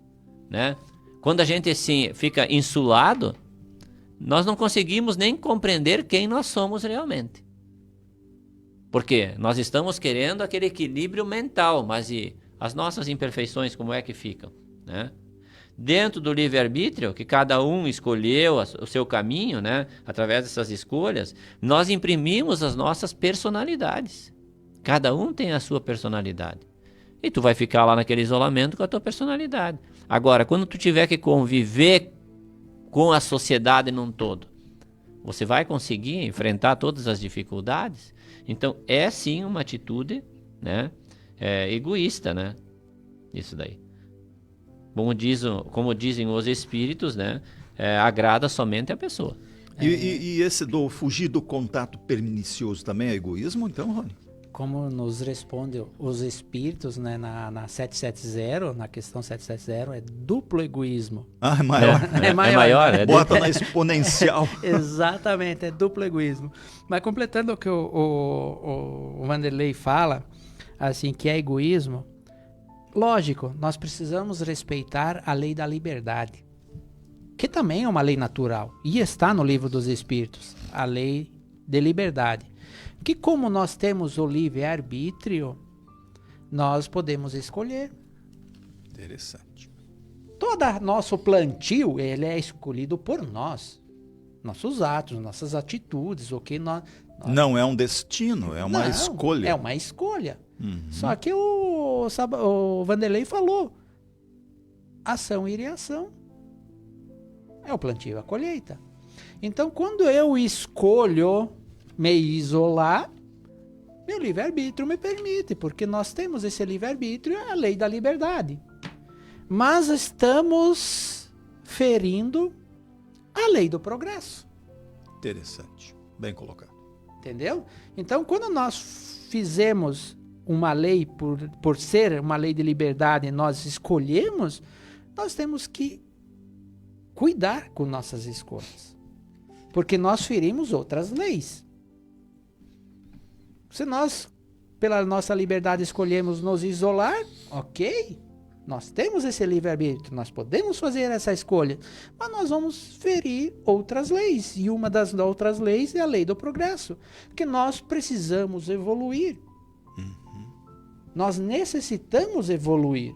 né? Quando a gente assim, fica insulado, nós não conseguimos nem compreender quem nós somos realmente. Porque nós estamos querendo aquele equilíbrio mental, mas e as nossas imperfeições, como é que ficam, né? Dentro do livre-arbítrio, que cada um escolheu o seu caminho, né? Através dessas escolhas, nós imprimimos as nossas personalidades. Cada um tem a sua personalidade. E tu vai ficar lá naquele isolamento com a tua personalidade. Agora, quando tu tiver que conviver com a sociedade num todo, você vai conseguir enfrentar todas as dificuldades? Então, é sim uma atitude, né, egoísta, né? Isso daí. Como dizem os espíritos, né, agrada somente a pessoa. E esse do fugir do contato pernicioso também é egoísmo, então, Rony? Como nos responde os espíritos, né, na 770, na questão 770, é duplo egoísmo. Ah, é maior. É maior. Bota na exponencial. Exatamente, é duplo egoísmo. Mas completando o que o Vanderlei fala, assim, que é egoísmo, lógico, nós precisamos respeitar a lei da liberdade, que também é uma lei natural, e está no Livro dos Espíritos, a lei de liberdade. Que como nós temos o livre-arbítrio, nós podemos escolher. Interessante. todo nosso plantio, ele é escolhido por nós. Nossos atos, nossas atitudes, o que nós... Não é um destino, é uma Não, escolha. É uma escolha. Só que o Vanderlei falou, ação e reação. É o plantio e a colheita. Então, quando eu escolho me isolar, meu livre-arbítrio me permite, porque nós temos esse livre-arbítrio, é a lei da liberdade. Mas estamos ferindo a lei do progresso. Interessante. Bem colocado. Entendeu? Então, quando nós fizemos uma lei, por ser uma lei de liberdade, nós escolhemos, nós temos que cuidar com nossas escolhas. Porque nós ferimos outras leis. Se nós, pela nossa liberdade, escolhemos nos isolar, ok, nós temos esse livre-arbítrio, nós podemos fazer essa escolha, mas nós vamos ferir outras leis. E uma das outras leis é a lei do progresso, que nós precisamos evoluir. Nós necessitamos evoluir.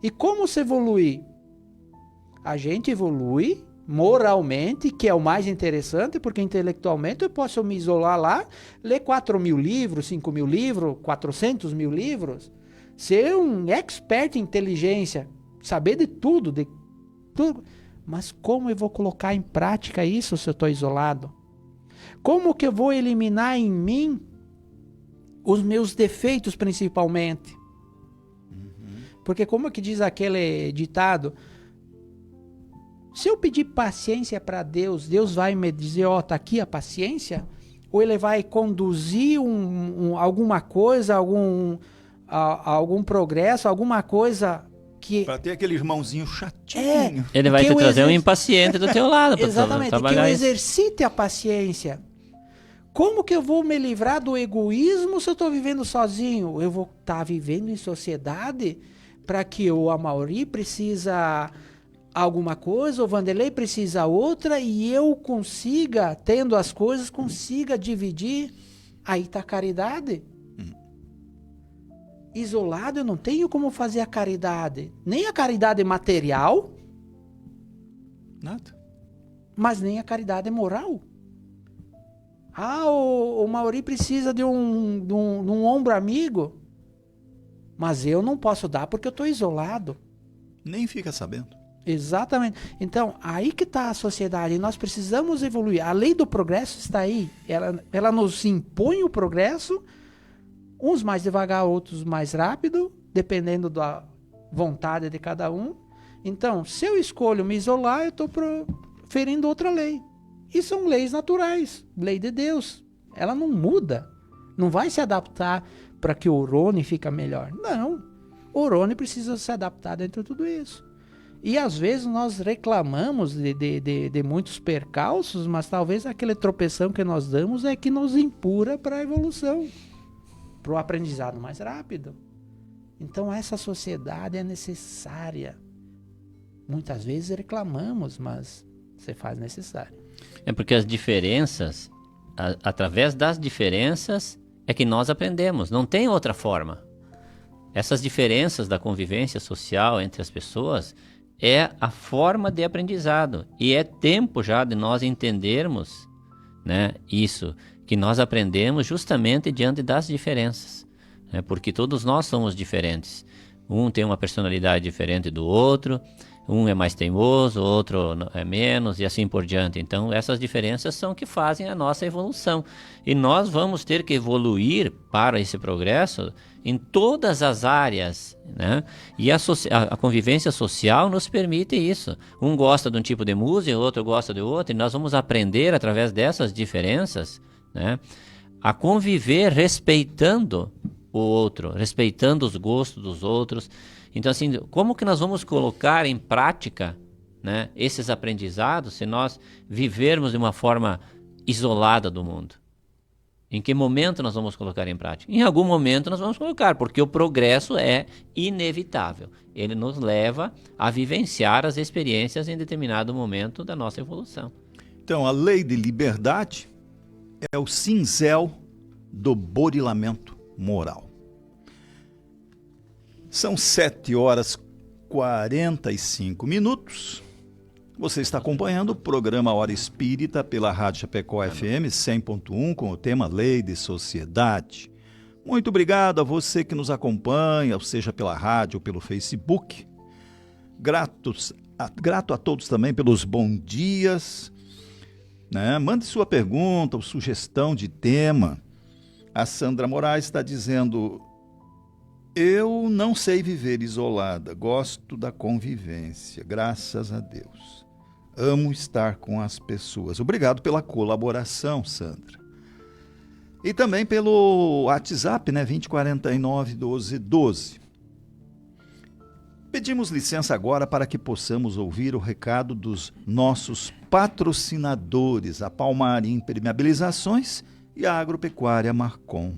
E como se evoluir? A gente evolui moralmente, que é o mais interessante, porque intelectualmente eu posso me isolar lá, ler 4.000 livros, 5.000 livros, 400.000 livros, ser um expert em inteligência, saber de tudo. Mas como eu vou colocar em prática isso se eu estou isolado? Como que eu vou eliminar em mim os meus defeitos principalmente? Porque como que diz aquele ditado, se eu pedir paciência para Deus, Deus vai me dizer, tá aqui a paciência? Ou ele vai conduzir alguma coisa, algum progresso, alguma coisa que... Para ter aquele irmãozinho chatinho. Ele vai te trazer um impaciente do teu lado para exatamente, trabalhar que eu isso. exercite a paciência. Como que eu vou me livrar do egoísmo se eu estou vivendo sozinho? Eu vou estar vivendo em sociedade para que o Amaury precisa alguma coisa, o Vanderlei precisa outra, e eu consiga, tendo as coisas, consiga dividir. Aí está a caridade. Isolado eu não tenho como fazer a caridade. Nem a caridade material. Nada. Mas nem a caridade moral. O Amaury precisa de um ombro amigo. Mas eu não posso dar porque eu estou isolado. Nem fica sabendo. Exatamente. Então, aí que está a sociedade. Nós precisamos evoluir. A lei do progresso está aí. Ela nos impõe o progresso, uns mais devagar, outros mais rápido, dependendo da vontade de cada um. Então, se eu escolho me isolar, eu estou ferindo outra lei. E são leis naturais, lei de Deus. Ela não muda. Não vai se adaptar para que o Rony fique melhor. Não. O Rony precisa se adaptar dentro de tudo isso. E às vezes nós reclamamos de muitos percalços, mas talvez aquele tropeção que nós damos é que nos empurra para a evolução, para o aprendizado mais rápido. Então essa sociedade é necessária. Muitas vezes reclamamos, mas se faz necessário. É porque as diferenças, através das diferenças, é que nós aprendemos. Não tem outra forma. Essas diferenças da convivência social entre as pessoas é a forma de aprendizado. E é tempo já de nós entendermos, né, isso, que nós aprendemos justamente diante das diferenças. Né, porque todos nós somos diferentes. Um tem uma personalidade diferente do outro, um é mais teimoso, outro é menos, e assim por diante. Então, essas diferenças são que fazem a nossa evolução. E nós vamos ter que evoluir para esse progresso em todas as áreas, né? E a convivência social nos permite isso. Um gosta de um tipo de música, o outro gosta de outro, e nós vamos aprender, através dessas diferenças, né, a conviver respeitando o outro, respeitando os gostos dos outros. Então, assim, como que nós vamos colocar em prática, né, esses aprendizados se nós vivermos de uma forma isolada do mundo? Em que momento nós vamos colocar em prática? Em algum momento nós vamos colocar, porque o progresso é inevitável. Ele nos leva a vivenciar as experiências em determinado momento da nossa evolução. Então, a lei de liberdade é o cinzel do burilamento moral. São 7 horas 7h45. Você está acompanhando o programa Hora Espírita pela Rádio Chapecó FM 100.1 com o tema Lei de Sociedade. Muito obrigado a você que nos acompanha, seja pela rádio ou pelo Facebook. Grato a todos também pelos bons dias. Mande sua pergunta ou sugestão de tema. A Sandra Moraes está dizendo: eu não sei viver isolada, gosto da convivência, graças a Deus. Amo estar com as pessoas. Obrigado pela colaboração, Sandra. E também pelo WhatsApp, 2049-1212. Pedimos licença agora para que possamos ouvir o recado dos nossos patrocinadores, a Palmar Impermeabilizações e a Agropecuária Marcon.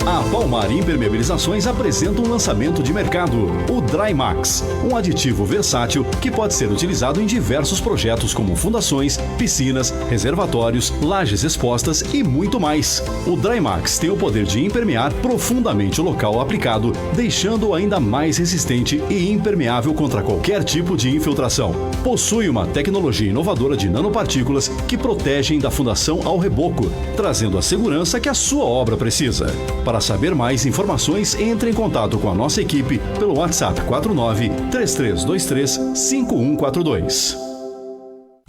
A Palmar Impermeabilizações apresenta um lançamento de mercado, o Drymax, um aditivo versátil que pode ser utilizado em diversos projetos como fundações, piscinas, reservatórios, lajes expostas e muito mais. O Drymax tem o poder de impermear profundamente o local aplicado, deixando-o ainda mais resistente e impermeável contra qualquer tipo de infiltração. Possui uma tecnologia inovadora de nanopartículas que protegem da fundação ao reboco, trazendo a segurança que a sua obra precisa. Para saber mais informações, entre em contato com a nossa equipe pelo WhatsApp 49-3323-5142.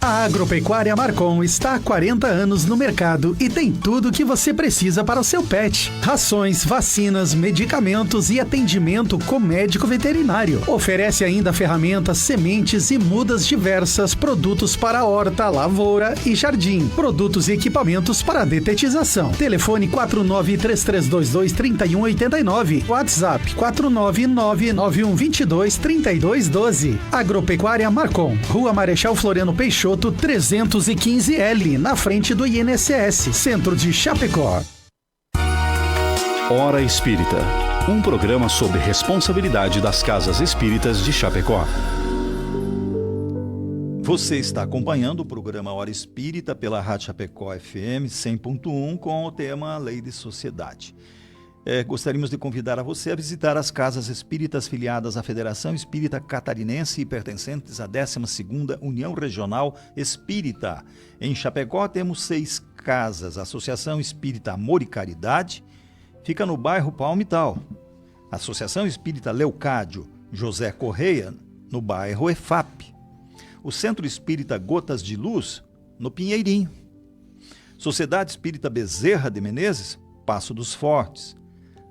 A Agropecuária Marcon está há 40 anos no mercado e tem tudo o que você precisa para o seu pet. Rações, vacinas, medicamentos e atendimento com médico veterinário. Oferece ainda ferramentas, sementes e mudas diversas, produtos para horta, lavoura e jardim. Produtos e equipamentos para detetização. Telefone 49-3322-3189. WhatsApp 499-9122-3212. Agropecuária Marcon, Rua Marechal Floriano Peixoto, 315L, na frente do INSS, Centro de Chapecó. Hora Espírita, um programa sobre responsabilidade das casas espíritas de Chapecó. Você está acompanhando o programa Hora Espírita pela Rádio Chapecó FM 100.1 com o tema Lei de Sociedade. Gostaríamos de convidar a você a visitar as casas espíritas filiadas à Federação Espírita Catarinense e pertencentes à 12ª União Regional Espírita. Em Chapecó temos 6 casas. A Associação Espírita Amor e Caridade fica no bairro Palmital. A Associação Espírita Leocádio José Correia, no bairro EFAP. O Centro Espírita Gotas de Luz, no Pinheirinho. Sociedade Espírita Bezerra de Menezes, Passo dos Fortes.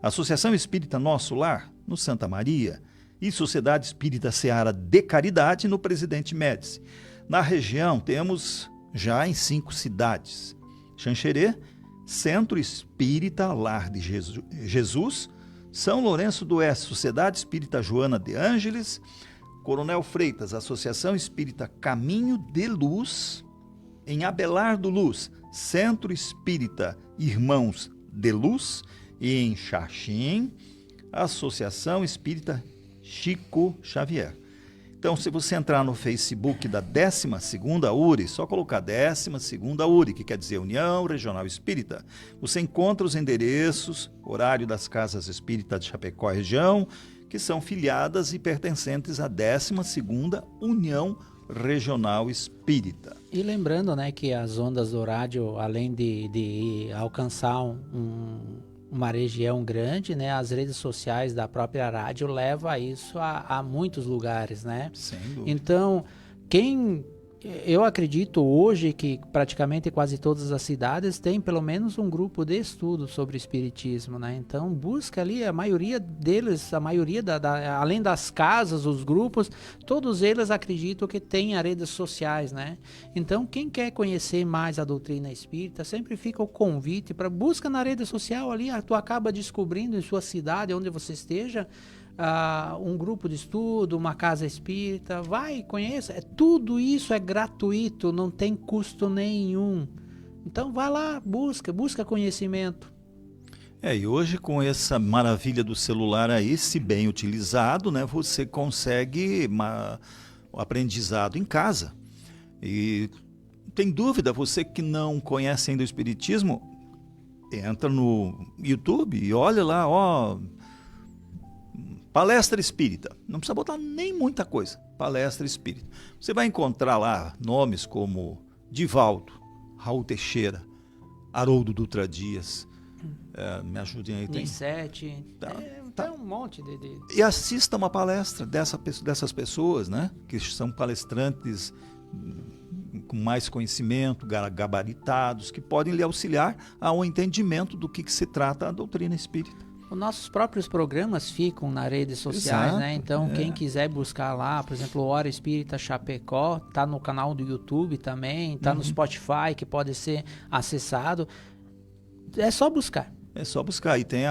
Associação Espírita Nosso Lar, no Santa Maria, e Sociedade Espírita Seara de Caridade, no Presidente Médici. Na região, temos já em 5 cidades: Xanxerê, Centro Espírita Lar de Jesus, São Lourenço do Oeste, Sociedade Espírita Joana de Ângeles, Coronel Freitas, Associação Espírita Caminho de Luz, em Abelardo Luz, Centro Espírita Irmãos de Luz, e em Xaxim, Associação Espírita Chico Xavier. Então, se você entrar no Facebook da 12ª URI, só colocar 12ª URI, que quer dizer União Regional Espírita, você encontra os endereços, horário das casas espíritas de Chapecó e região, que são filiadas e pertencentes à 12ª União Regional Espírita. E lembrando, que as ondas do rádio, além de alcançar uma região grande, as redes sociais da própria rádio levam isso a muitos lugares, Sem dúvida. Então, eu acredito hoje que praticamente quase todas as cidades têm pelo menos um grupo de estudo sobre o espiritismo, Então, busca ali, a maioria deles, além das casas, os grupos, todos eles acreditam que têm redes sociais, Então, quem quer conhecer mais a doutrina espírita, sempre fica o convite para busca na rede social ali, tu acaba descobrindo em sua cidade, onde você esteja, um grupo de estudo, uma casa espírita, vai, conheça, tudo isso é gratuito, não tem custo nenhum. Então vai lá, busca conhecimento. E hoje com essa maravilha do celular aí, se bem utilizado, você consegue o aprendizado em casa. E tem dúvida, você que não conhece ainda o espiritismo, entra no YouTube e olha lá, Palestra espírita. Não precisa botar nem muita coisa. Palestra espírita. Você vai encontrar lá nomes como Divaldo, Raul Teixeira, Haroldo Dutra Dias. Me ajudem aí. Nissete. Tá. Tem um monte de... E assista uma palestra dessas pessoas, né? Que são palestrantes com mais conhecimento, gabaritados, que podem lhe auxiliar ao entendimento do que se trata a doutrina espírita. Os nossos próprios programas ficam nas redes sociais, Exato, né? Então, quem quiser buscar lá, por exemplo, Hora Espírita Chapecó, tá no canal do YouTube também, tá no Spotify, que pode ser acessado. É só buscar. É só buscar. E tem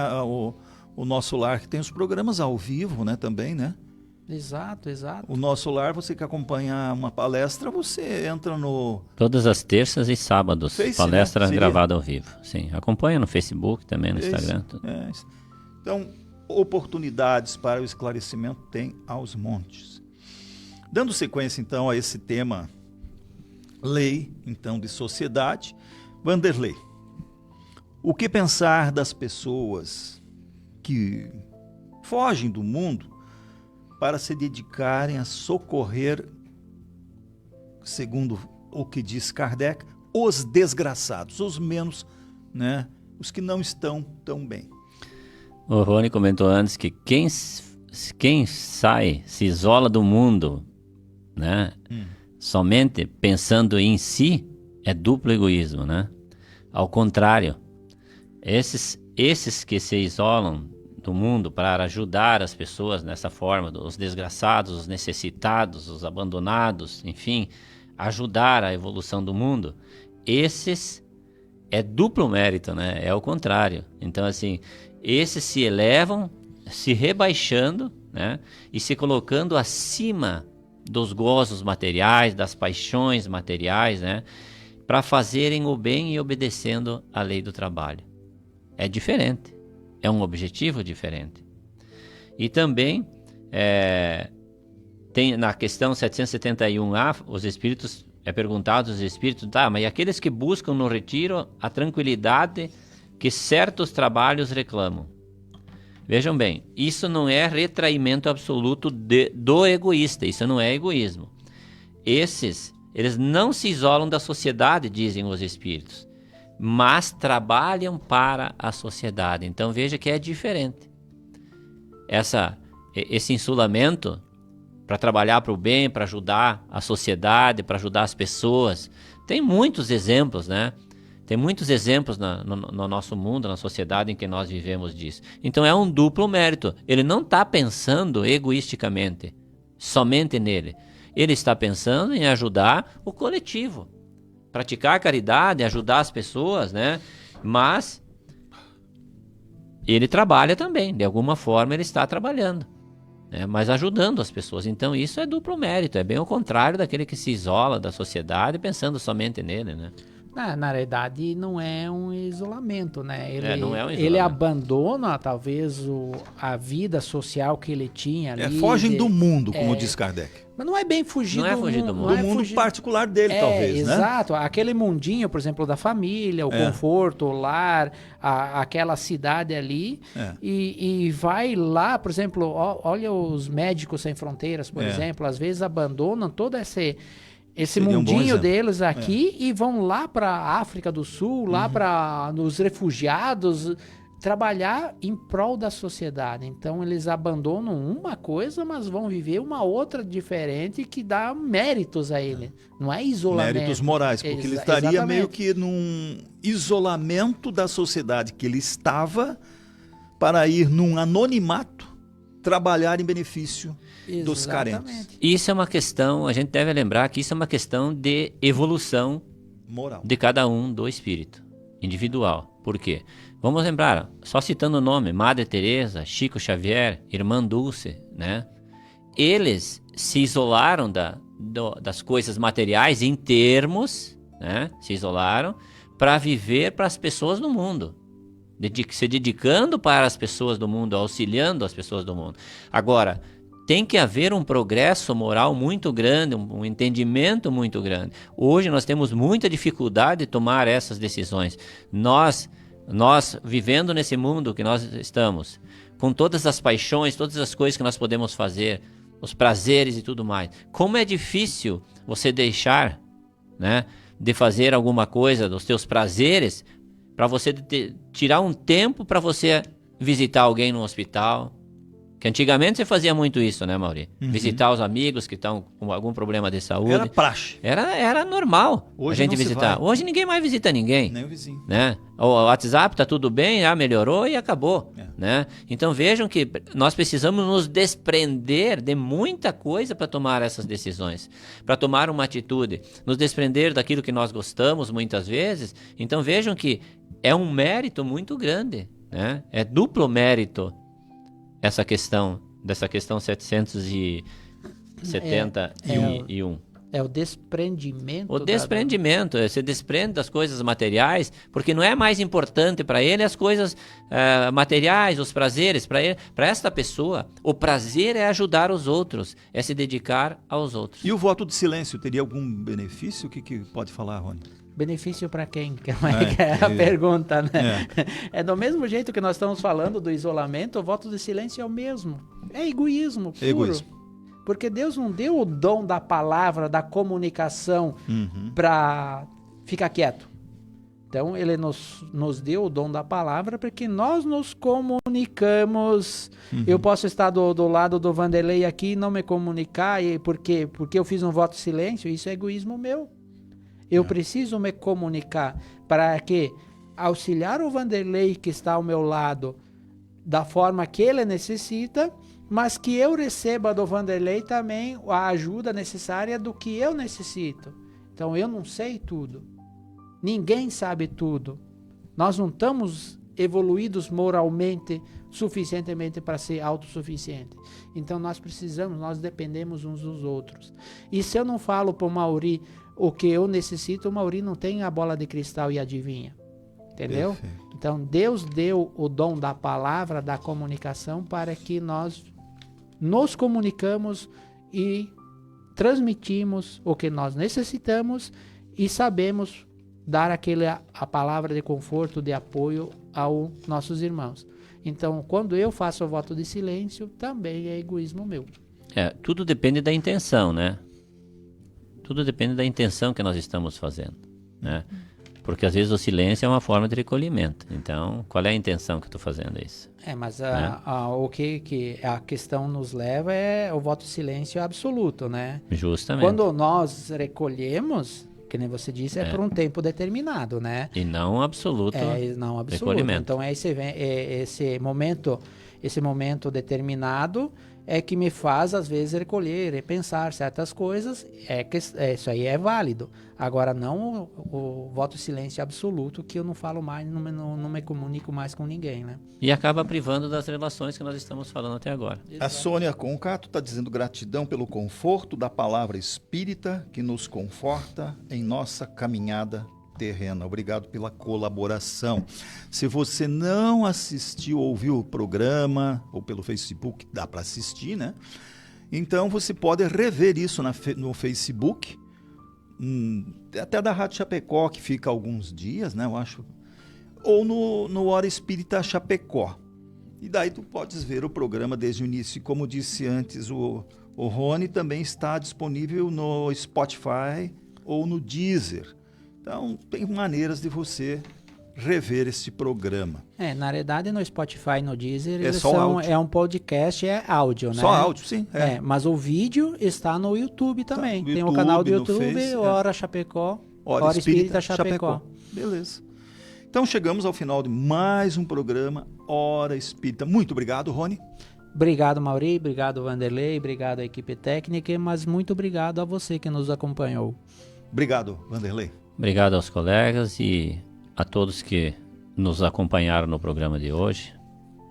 o Nosso Lar, que tem os programas ao vivo, né? Também, né? Exato. O Nosso Lar, você que acompanha uma palestra, você entra no... Todas as terças e sábados, Face, palestra né? gravada ao vivo. Sim, acompanha no Facebook, também no Instagram. Tudo. Então, oportunidades para o esclarecimento tem aos montes. Dando sequência, então, a esse tema, lei, então, de sociedade, Vanderlei, o que pensar das pessoas que fogem do mundo para se dedicarem a socorrer, segundo o que diz Kardec, os desgraçados, os menos, né, os que não estão tão bem? O Rony comentou antes que quem sai, se isola do mundo, né, somente pensando em si, é duplo egoísmo, né? Ao contrário, esses que se isolam do mundo para ajudar as pessoas nessa forma, os desgraçados, os necessitados, os abandonados, enfim, ajudar a evolução do mundo, esses é duplo mérito, né? É o contrário. Então, assim, esses se elevam, se rebaixando, né? E se colocando acima dos gozos materiais, das paixões materiais, né? Para fazerem o bem e obedecendo à lei do trabalho. É diferente. É um objetivo diferente. E também, tem na questão 771A, os espíritos, perguntado aos espíritos, mas e aqueles que buscam no retiro a tranquilidade que certos trabalhos reclamam? Vejam bem, isso não é retraimento absoluto do egoísta, isso não é egoísmo. Eles não se isolam da sociedade, dizem os espíritos, mas trabalham para a sociedade. Então veja que é diferente. Esse insulamento para trabalhar para o bem, para ajudar a sociedade, para ajudar as pessoas. Tem muitos exemplos, né? Tem muitos exemplos no nosso mundo, na sociedade em que nós vivemos disso. Então é um duplo mérito. Ele não está pensando egoisticamente, somente nele. Ele está pensando em ajudar o coletivo. Praticar caridade, ajudar as pessoas, né? Mas ele trabalha também. De alguma forma ele está trabalhando, né? Mas ajudando as pessoas. Então isso é duplo mérito. É bem o contrário daquele que se isola da sociedade pensando somente nele, né? Na realidade, não é um isolamento, né? Não é um isolamento. Ele abandona, talvez, a vida social que ele tinha ali. Fogem do mundo, como diz Kardec. Mas não é bem fugir do mundo. Do mundo particular dele, talvez, né? Exato. Aquele mundinho, por exemplo, da família, o conforto, o lar, aquela cidade ali. E vai lá, por exemplo, olha os Médicos Sem Fronteiras, por exemplo, às vezes abandonam todo esse mundinho deles aqui e vão lá para a África do Sul, lá para os refugiados, trabalhar em prol da sociedade. Então eles abandonam uma coisa, mas vão viver uma outra diferente que dá méritos a ele. Não é isolamento. Méritos morais, porque ele estaria meio que num isolamento da sociedade que ele estava para ir num anonimato trabalhar em benefício dos carentes. Isso é uma questão, a gente deve lembrar que isso é uma questão de evolução moral de cada um do espírito individual. Por quê? Vamos lembrar, só citando o nome, Madre Teresa, Chico Xavier, Irmã Dulce, né? Eles se isolaram das coisas materiais em termos, né? Se isolaram para viver para as pessoas do mundo. Se dedicando para as pessoas do mundo, auxiliando as pessoas do mundo. Agora, tem que haver um progresso moral muito grande, um entendimento muito grande. Hoje nós temos muita dificuldade de tomar essas decisões. Nós nós vivendo nesse mundo que nós estamos, com todas as paixões, todas as coisas que nós podemos fazer, os prazeres e tudo mais, como é difícil você deixar, né, de fazer alguma coisa dos teus prazeres para você tirar um tempo para você visitar alguém no hospital. Que antigamente você fazia muito isso, né, Mauri? Visitar os amigos que estão com algum problema de saúde. Era praxe. Era normal Hoje a gente não se visitar. vai. Hoje ninguém mais visita ninguém. Nem o vizinho. Né? O WhatsApp tá tudo bem, melhorou e acabou. Né? Então vejam que nós precisamos nos desprender de muita coisa para tomar essas decisões, para tomar uma atitude, nos desprender daquilo que nós gostamos muitas vezes. Então vejam que é um mérito muito grande, né? É duplo mérito dessa questão 771. É o desprendimento. O desprendimento, se desprende das coisas materiais, porque não é mais importante para ele as coisas materiais, os prazeres. Para esta pessoa, o prazer é ajudar os outros, é se dedicar aos outros. E o voto de silêncio teria algum benefício? O que pode falar, Rony? Benefício para quem? Que é a pergunta, né? É do mesmo jeito que nós estamos falando do isolamento, o voto de silêncio é o mesmo. É egoísmo puro. Egoísmo. Porque Deus não deu o dom da palavra, da comunicação para ficar quieto. Então, Ele nos deu o dom da palavra para que nós nos comunicamos. Eu posso estar do lado do Vanderlei aqui e não me comunicar, porque eu fiz um voto de silêncio, isso é egoísmo meu. Eu preciso me comunicar para que auxiliar o Vanderlei que está ao meu lado da forma que ele necessita, mas que eu receba do Vanderlei também a ajuda necessária do que eu necessito. Então eu não sei tudo. Ninguém sabe tudo. Nós não estamos evoluídos moralmente suficientemente para ser autossuficiente. Então nós dependemos uns dos outros. E se eu não falo para o Mauri o que eu necessito, o Mauri não tem a bola de cristal e adivinha. Entendeu? Perfeito. Então Deus deu o dom da palavra, da comunicação, para que nós nos comunicamos e transmitimos o que nós necessitamos e sabemos dar a palavra de conforto, de apoio aos nossos irmãos. Então, quando eu faço o voto de silêncio, também é egoísmo meu. Tudo depende da intenção, né? Tudo depende da intenção que nós estamos fazendo, né? Porque às vezes o silêncio é uma forma de recolhimento. Então, qual é a intenção que eu estou fazendo isso? Mas o que a questão nos leva é o voto de silêncio absoluto, né? Justamente. Quando nós recolhemos, que nem você disse, é por um tempo determinado, né? E não absoluto. Não absoluto. Recolhimento. Então esse momento determinado é que me faz às vezes recolher, repensar certas coisas. Isso aí é válido. Agora não o voto de silêncio absoluto, que eu não falo mais, não me comunico mais com ninguém, né? E acaba privando das relações que nós estamos falando até agora. A Sônia Concato está dizendo gratidão pelo conforto da palavra espírita que nos conforta em nossa caminhada terrena. Obrigado pela colaboração. Se você não assistiu ou ouviu o programa, ou pelo Facebook, dá para assistir, né? Então você pode rever isso no Facebook, até da Rádio Chapecó, que fica alguns dias, né? Eu acho. Ou no Hora Espírita Chapecó. E daí tu podes ver o programa desde o início. E como disse antes o Rony, também está disponível no Spotify ou no Deezer. Então, tem maneiras de você rever esse programa. Na realidade, no Spotify e no Deezer, áudio. É um podcast, é áudio, né? Só áudio, sim. Mas o vídeo está no YouTube também. Tá, tem o canal do YouTube, Face, Hora Chapecó, Hora Espírita Chapecó. Beleza. Então, chegamos ao final de mais um programa Hora Espírita. Muito obrigado, Rony. Obrigado, Mauri. Obrigado, Vanderlei. Obrigado à equipe técnica. Mas muito obrigado a você que nos acompanhou. Obrigado, Vanderlei. Obrigado aos colegas e a todos que nos acompanharam no programa de hoje.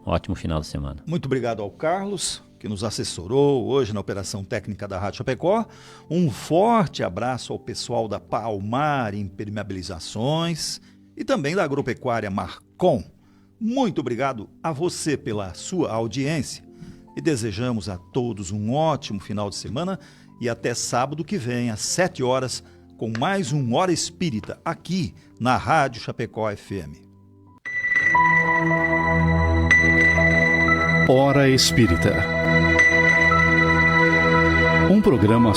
Ótimo final de semana. Muito obrigado ao Carlos, que nos assessorou hoje na operação técnica da Rádio Chapecó. Um forte abraço ao pessoal da Palmar Impermeabilizações e também da Agropecuária Marcon. Muito obrigado a você pela sua audiência e desejamos a todos um ótimo final de semana e até sábado que vem, às 7 horas, com mais um Hora Espírita, aqui na Rádio Chapecó FM. Hora Espírita. Um programa